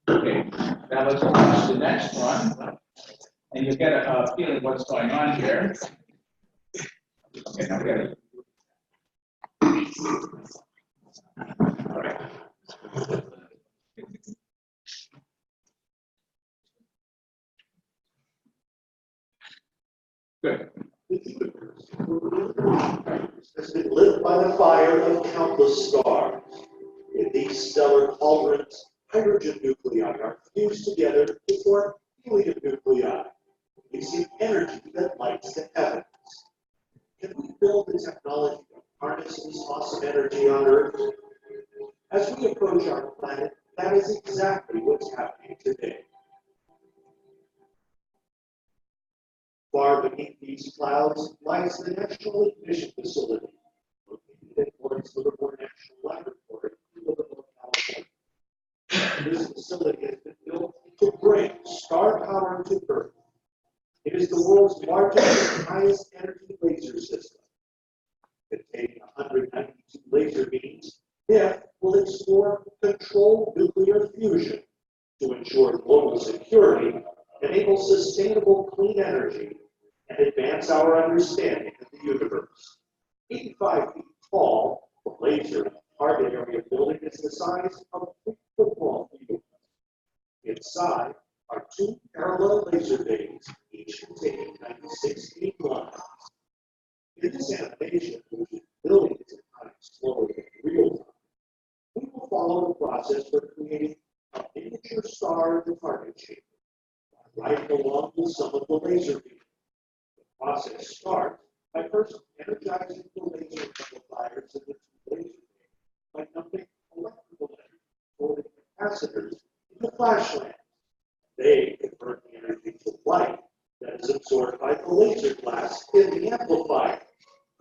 Okay, now let's watch the next one, and you'll get a feeling what's going on here. Okay, now we got it. All right. Good. Has been lit by the fire of countless stars. In these stellar cauldrons, hydrogen nuclei are fused together to form helium nuclei, releasing energy that lights the heavens. Can we build the technology to harness this awesome energy on Earth? As we approach our planet, that is exactly what's happening today. Far beneath these clouds lies the National Ignition Facility, located at Lawrence Livermore National Laboratory in Livermore, California. This facility has been built to bring star power to Earth. It is the world's largest and highest energy laser system. Containing 192 laser beams, NIF will explore controlled nuclear fusion to ensure global security, enable sustainable clean energy, and advance our understanding of the universe. 85 feet tall, the laser target area building is the size of a football field. Inside are 2 parallel laser bays, each containing 96 beam lines. In this animation, which is building its time slowly in real time, we will follow the process for creating a miniature star in the target chamber. Right along with some of the laser beams. The process starts by first energizing the laser amplifiers in the 2 laser beams by dumping electrical energy or the capacitors into flash lamps. They convert the energy to light that is absorbed by the laser glass in the amplifier.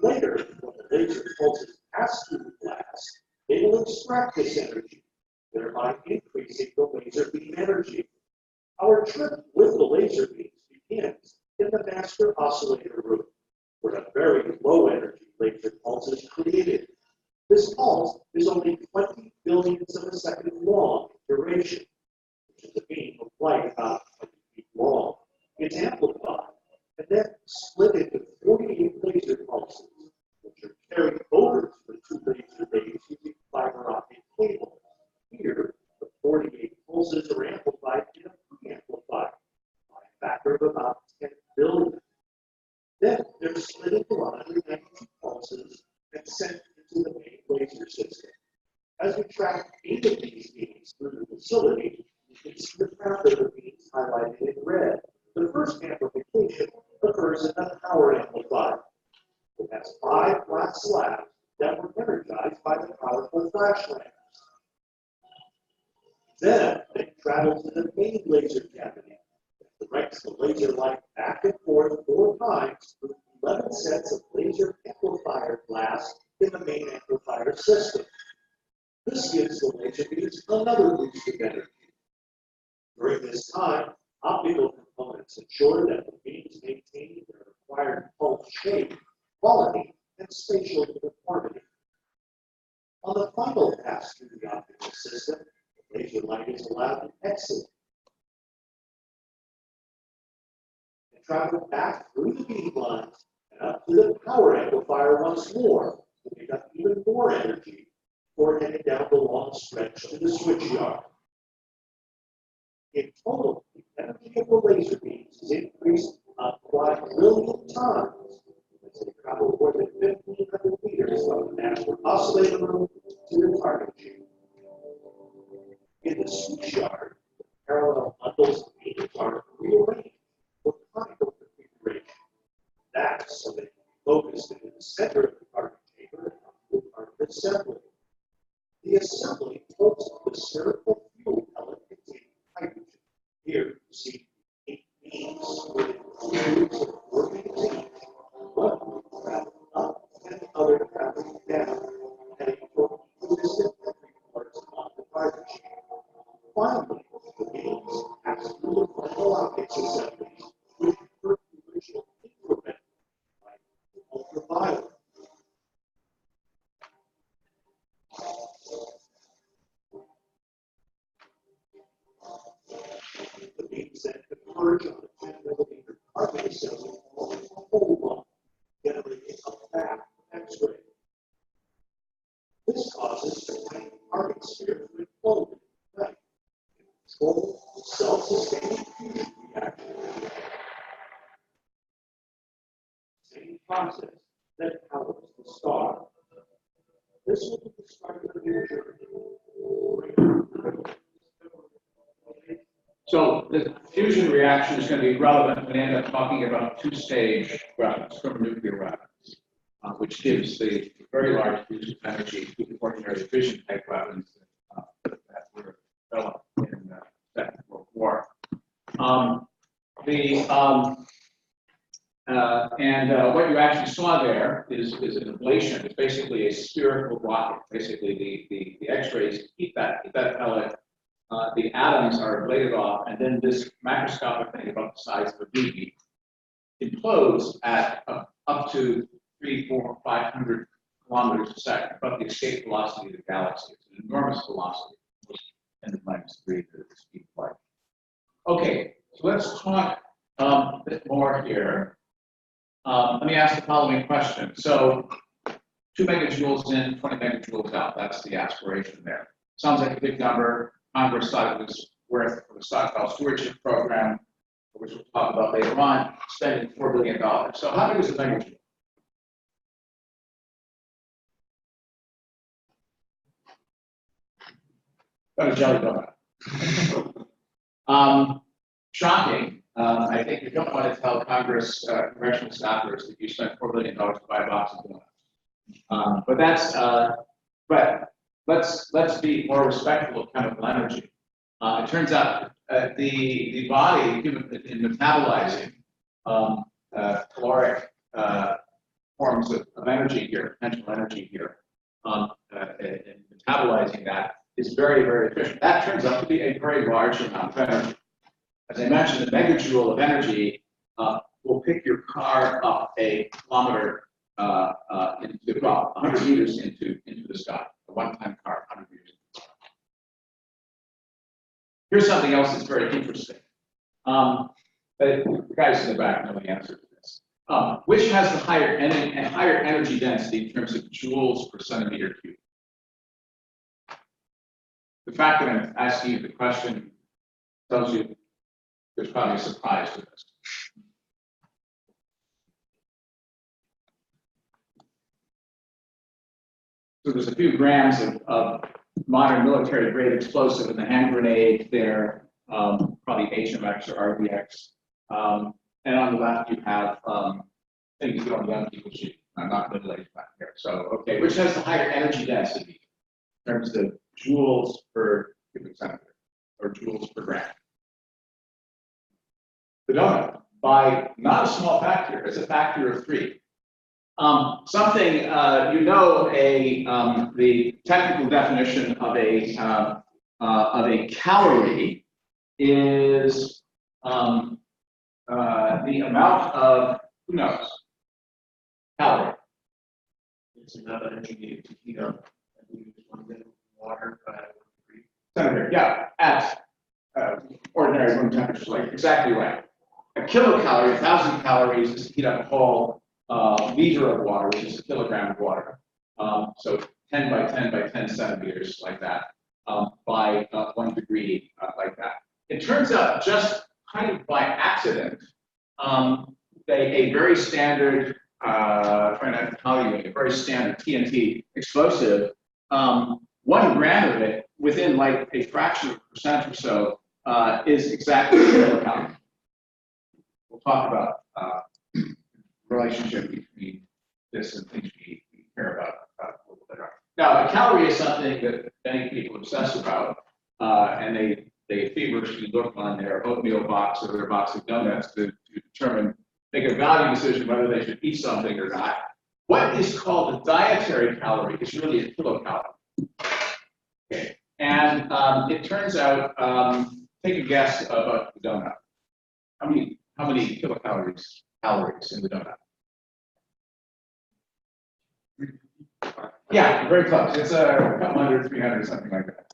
Later, when the laser pulses pass through the glass, they will extract this energy, thereby increasing the laser beam energy. Our trip with the laser beams begins in the master oscillator room, where a very low energy laser pulse is created. This pulse is only 20 billionths of a second long in duration, which is a beam of light about 20 feet long. It's amplified and then split into 48 laser pulses, which are carried over to the two laser bays using fiber optic cable. Here, the 48 pulses are amplified in a preamplifier by a factor of about 10 billion. Then they're split into 192 pulses and sent into the main laser system. As we track 8 of these beams through the facility, you can see the path of the beams highlighted in red. The first amplification occurs in the power amplifier. It has 5 glass slabs that were energized by the powerful flash lamps. Then they travel to the main laser cavity that directs the laser light back and forth 4 times through 11 sets of laser amplifier glass in the main amplifier system. This gives the laser beams another boost of energy. During this time, optical components ensure that the beams maintain their required pulse shape, quality, and spatial uniformity. On the final pass through the optical system, the laser light is allowed to exit and travel back through the beam lines and up to the power amplifier once more to pick up even more energy before heading down the long stretch to the switch yard. In total, the energy of the laser beams is increased a quadrillion times as they travel more than 1,500 meters from the master oscillator room to the target chamber. In the switch yard, the parallel bundles of beams are rearranged for conical configuration. That's so they can be focused in the center of the target chamber and up to the target assembly. The assembly floats the spherical fuel pellet containing hydrogen. Here you see 8 beams with series of 4 beams each. One will travel up and the other traveling down, heading for equidistant entry ports on the target chamber. Finally, the beams pass through the final optics assemblies, which convert the original infrared light to ultraviolet. The beams then converge on the 10-millimeter target assembly along the whole line, generating a fat X-ray. This causes the tiny target sphere to implode in night and control the self-sustaining fusion reaction. Same process that powers the star. This will be the start of the new journey. So the fusion reaction is going to be relevant when we end up talking about 2-stage weapons, thermonuclear weapons, which gives the very large boost of energy to ordinary fission type weapons that were developed in the Second World War. What you actually saw there is an ablation. It's basically a spherical rocket. Basically, the X-rays keep that pellet. The atoms are ablated off, and then this macroscopic thing about the size of a BB implodes at up to 300, 400, 500 kilometers a second, above the escape velocity of the galaxy. It's an enormous velocity, 10 to the minus 3 to the speed of light. Okay, so let's talk a bit more here. Let me ask the following question. So 2 megajoules in, 20 megajoules out. That's the aspiration there. Sounds like a big number. Congress thought it was worth for the stockpile stewardship program, which we'll talk about later on, spending $4 billion. So how big is the megajoule? Got a jelly donut. Shocking. I think you don't want to tell Congress, congressional staffers that you spent $4 billion to buy a box of donuts. But let's be more respectful of chemical energy. It turns out the body, in metabolizing caloric forms of energy here, potential energy here, and metabolizing that is very, very efficient. That turns out to be a very large amount of energy. As I mentioned, a megajoule of energy will pick your car up a kilometer into, well, 100 meters into the sky. A one-time car, 100 meters. Here's something else that's very interesting. The guys in the back know the answer to this. Which has the higher energy density in terms of joules per centimeter cubed? The fact that I'm asking you the question tells you there's probably a surprise to this. So there's a few grams of modern military grade explosive in the hand grenade there, probably HMX or RDX. And on the left you have things that go on the young people sheet. I'm not middle aged back here. So, okay, which has the higher energy density in terms of joules per cubic centimeter or joules per gram? The donut, by not a small factor, it's a factor of 3. The technical definition of a calorie is the amount of, who knows? Calorie. It's enough energy needed to heat up and use 1 minute of water by 1 degree. Centimeter, yeah, at ordinary room temperature, like exactly right. A kilocalorie, 1,000 calories, is to heat up a whole liter of water, which is a kilogram of water. So 10 by 10 by 10 centimeters, like that, by 1 degree, like that. It turns out, just kind of by accident, a very standard, trying not to tell you, a very standard TNT explosive, 1 gram of it, within like a fraction of a percent or so, is exactly a kilocalorie. We'll talk about relationship between this and things we care about a little bit. Now, a calorie is something that many people obsess about, and they feverishly look on their oatmeal box or their box of donuts to determine, make a value decision whether they should eat something or not. What is called a dietary calorie is really a kilocalorie. Okay. And it turns out, take a guess about the donut. How many kilocalories in the donut? Yeah, very close. It's a couple hundred, 300, something like that.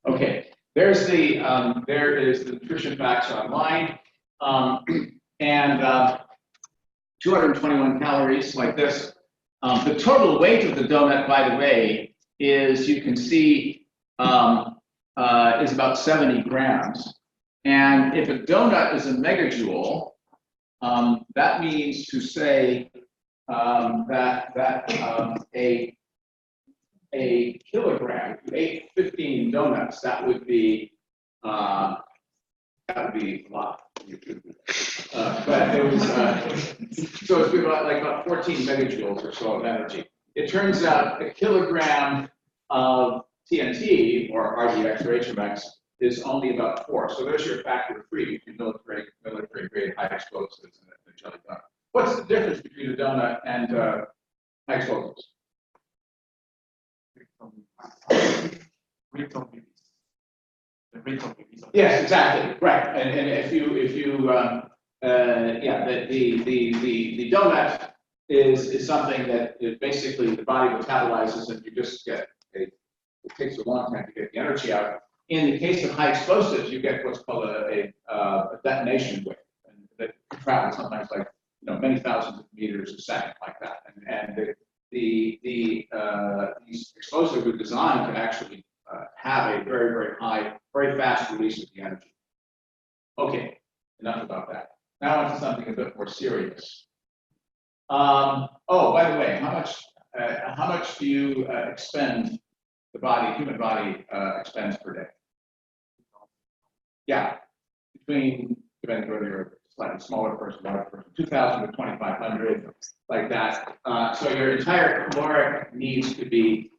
Okay, there is the nutrition facts online, and 221 calories like this. The total weight of the donut, by the way, is, you can see, is about 70 grams. And if a donut is a megajoule, that means to say that a kilogram, if you ate 15 donuts, that would be a lot. But it was so it's about 14 megajoules or so of energy. It turns out a kilogram of TNT or RDX or HMX is only about 4. So there's your factor of 3 between military grade high explosives and a jelly donut. What's the difference between a donut and high explosives? Yes, exactly. Right. And if you the donut is something that basically the body metabolizes, and you just get it takes a long time to get the energy out. In the case of high explosives, you get what's called a detonation wave, and that travels sometimes like many thousands of meters a second, like that. And these explosives were designed to actually have a very, very high, very fast release of the energy. Okay, enough about that. Now on to something a bit more serious. Oh, by the way, how much do you expend? Human body expends per day? Yeah, depending on whether you're a slightly smaller person, larger person, 2,000 to 2,500, like that. So your entire caloric needs could be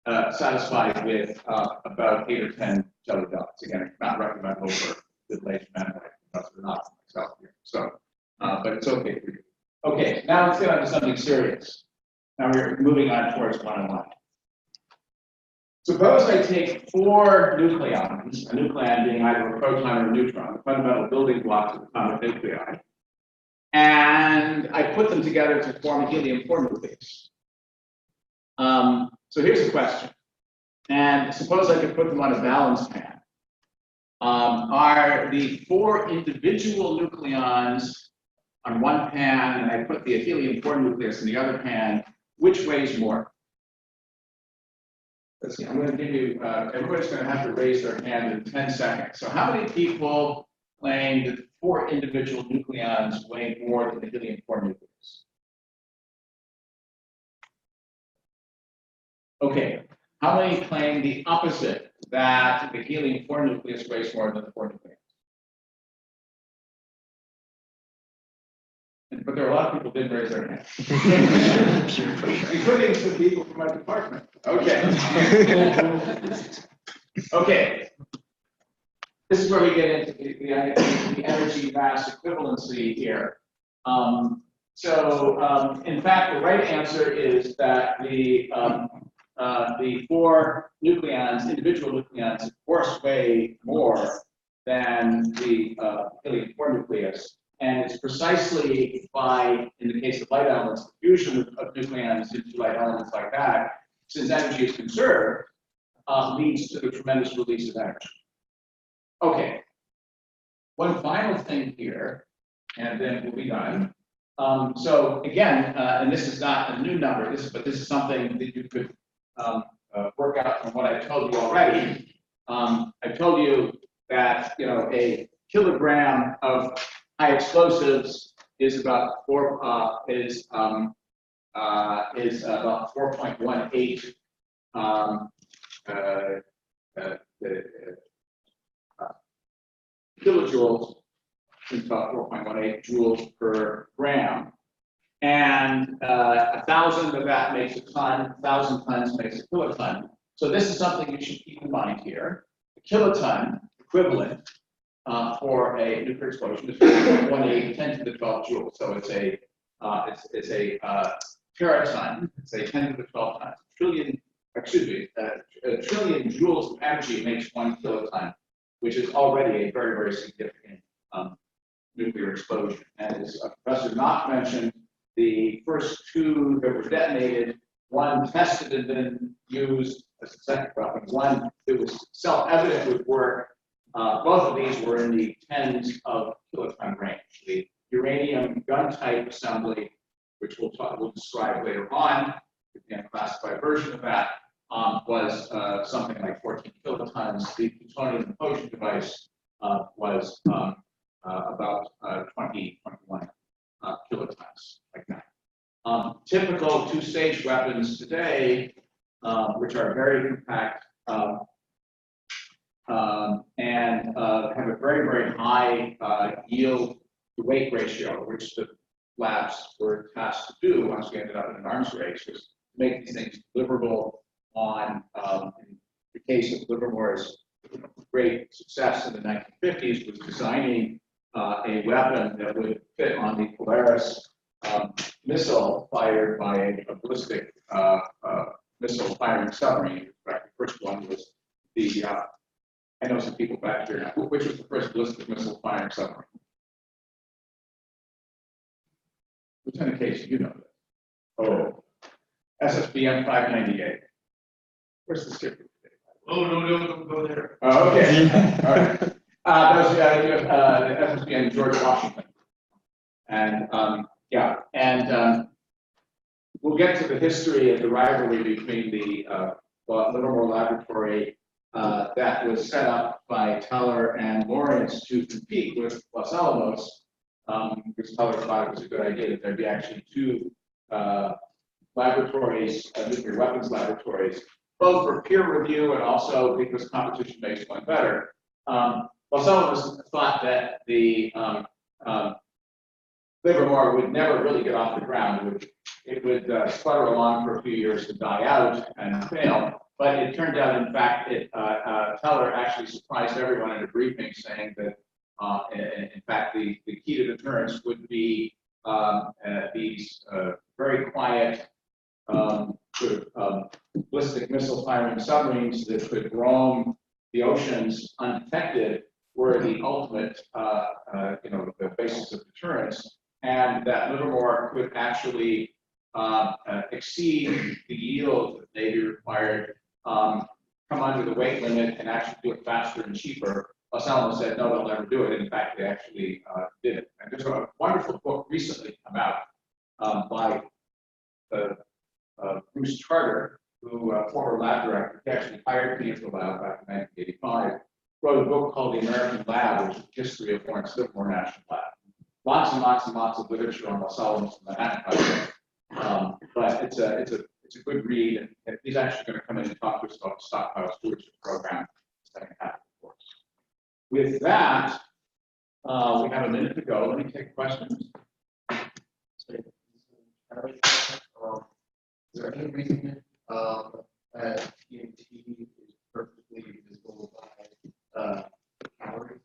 satisfied with about 8 or 10 jelly dots. Again, it's not recommendable for middle-aged men like us or not myself here. So, but it's okay for you. Okay, now let's get on to something serious. Now we're moving on towards one-on-one. Suppose I take 4 nucleons, a nucleon being either a proton or a neutron, the fundamental building blocks of atomic nuclei, and I put them together to form a helium-4 nucleus. So here's the question. And suppose I could put them on a balance pan. Are the 4 individual nucleons on one pan, and I put the helium-4 nucleus in the other pan, which weighs more? Let's see, I'm going to give you, everybody's going to have to raise their hand in 10 seconds. So how many people claim that 4 individual nucleons weigh more than the helium-4 nucleus? Okay, how many claim the opposite, that the helium-4 nucleus weighs more than the 4 nucleons? But there are a lot of people who didn't raise their hand. Including some people from my department. Okay. Okay. This is where we get into the energy mass equivalency here. In fact, the right answer is that the 4 nucleons, individual nucleons, of course, weigh more than the helium-4 nucleus. And it's precisely by, in the case of light elements, the fusion of nucleons into light elements like that, since energy is conserved, leads to the tremendous release of energy. Okay. One final thing here, and then we'll be done. So again, and this is not a new number, but this is something that you could work out from what I told you already. I told you that a kilogram of high explosives is about 4.18 kilojoules, it's about 4.18 joules per gram. And 1,000 of that makes a ton, 1,000 tons makes a kiloton. So this is something you should keep in mind here. The kiloton equivalent for a nuclear explosion is 4.18 10 to the 12 joules. So it's a teraton. It's a 10 to the 12 times. A trillion joules of energy makes 1 kiloton, which is already a very, very significant nuclear explosion. And as Professor Knock mentioned, the first 2 that were detonated, one tested and then used as a second weapon, one that was self-evident would work. Both of these were in the tens of kiloton range. The uranium gun type assembly, which we'll describe later on, again, a classified version of that, was something like 14 kilotons. The plutonium implosion device was about 21 kilotons, like that. Typical 2-stage weapons today, which are very compact and have a very, very high yield to weight ratio, which the labs were tasked to do once we ended up in an arms race, was to make these things deliverable on, in the case of Livermore's great success in the 1950s, was designing a weapon that would fit on the Polaris missile fired by a ballistic missile firing submarine. In fact, the first one was the, I know some people back here now, which was the first ballistic missile firing submarine? Lieutenant Casey, you know that. Oh, SSBM 598. Where's the skipper? Oh, no, don't go there. Oh, okay. All right. That was the SSBM George Washington. And we'll get to the history of the rivalry between the Livermore Laboratory that was set up by Teller and Lawrence to compete with Los Alamos, because Teller thought it was a good idea that there'd be actually 2 laboratories, nuclear weapons laboratories, both for peer review and also because competition makes one better. Los Alamos thought that the Livermore would never really get off the ground. It would sputter along for a few years to die out and fail. But it turned out, in fact, Teller actually surprised everyone in a briefing saying that, in fact, the key to deterrence would be these very quiet, sort of ballistic missile firing submarines that could roam the oceans undetected were the ultimate, the basis of deterrence, and that Livermore could actually exceed the yield that Navy required, come under the weight limit, and actually do it faster and cheaper. Los Alamos said, no, they'll never do it. In fact, they actually did it. And there's a wonderful book recently come out by Bruce Charter, who, former lab director, he actually hired me for lab back in 1985, wrote a book called The American Lab, which is the history of Lawrence Livermore National Lab. Lots and lots and lots of literature on Los Alamos and Manhattan Project. But it's a good read, and he's actually going to come in and talk to us about the stockpile stewardship program second half of the course. With that, we have a minute to go. Let me take questions. Is there any reason that TNT is perfectly visible by calories?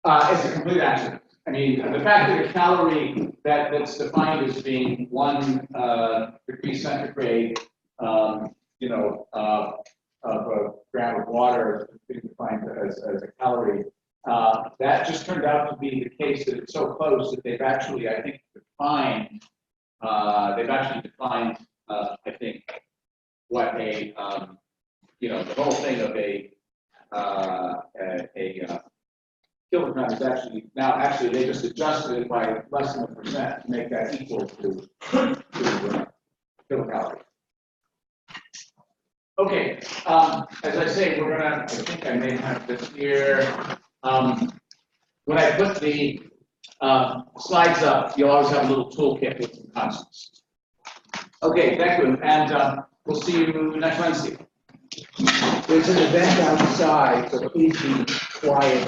It's a complete accident. I mean, the fact that a calorie that's defined as being 1 degree centigrade, of a gram of water is defined as a calorie. That just turned out to be the case that it's so close that they've actually, I think, defined. I think, what the whole thing of a kilogram is actually, now actually they just adjusted it by less than 1% to make that equal to kilocalories. Okay, as I say, I think I may have this here. When I put the slides up, you'll always have a little toolkit with some concepts. Okay, thank you, and we'll see you next Wednesday. There's an event outside, so please be quiet.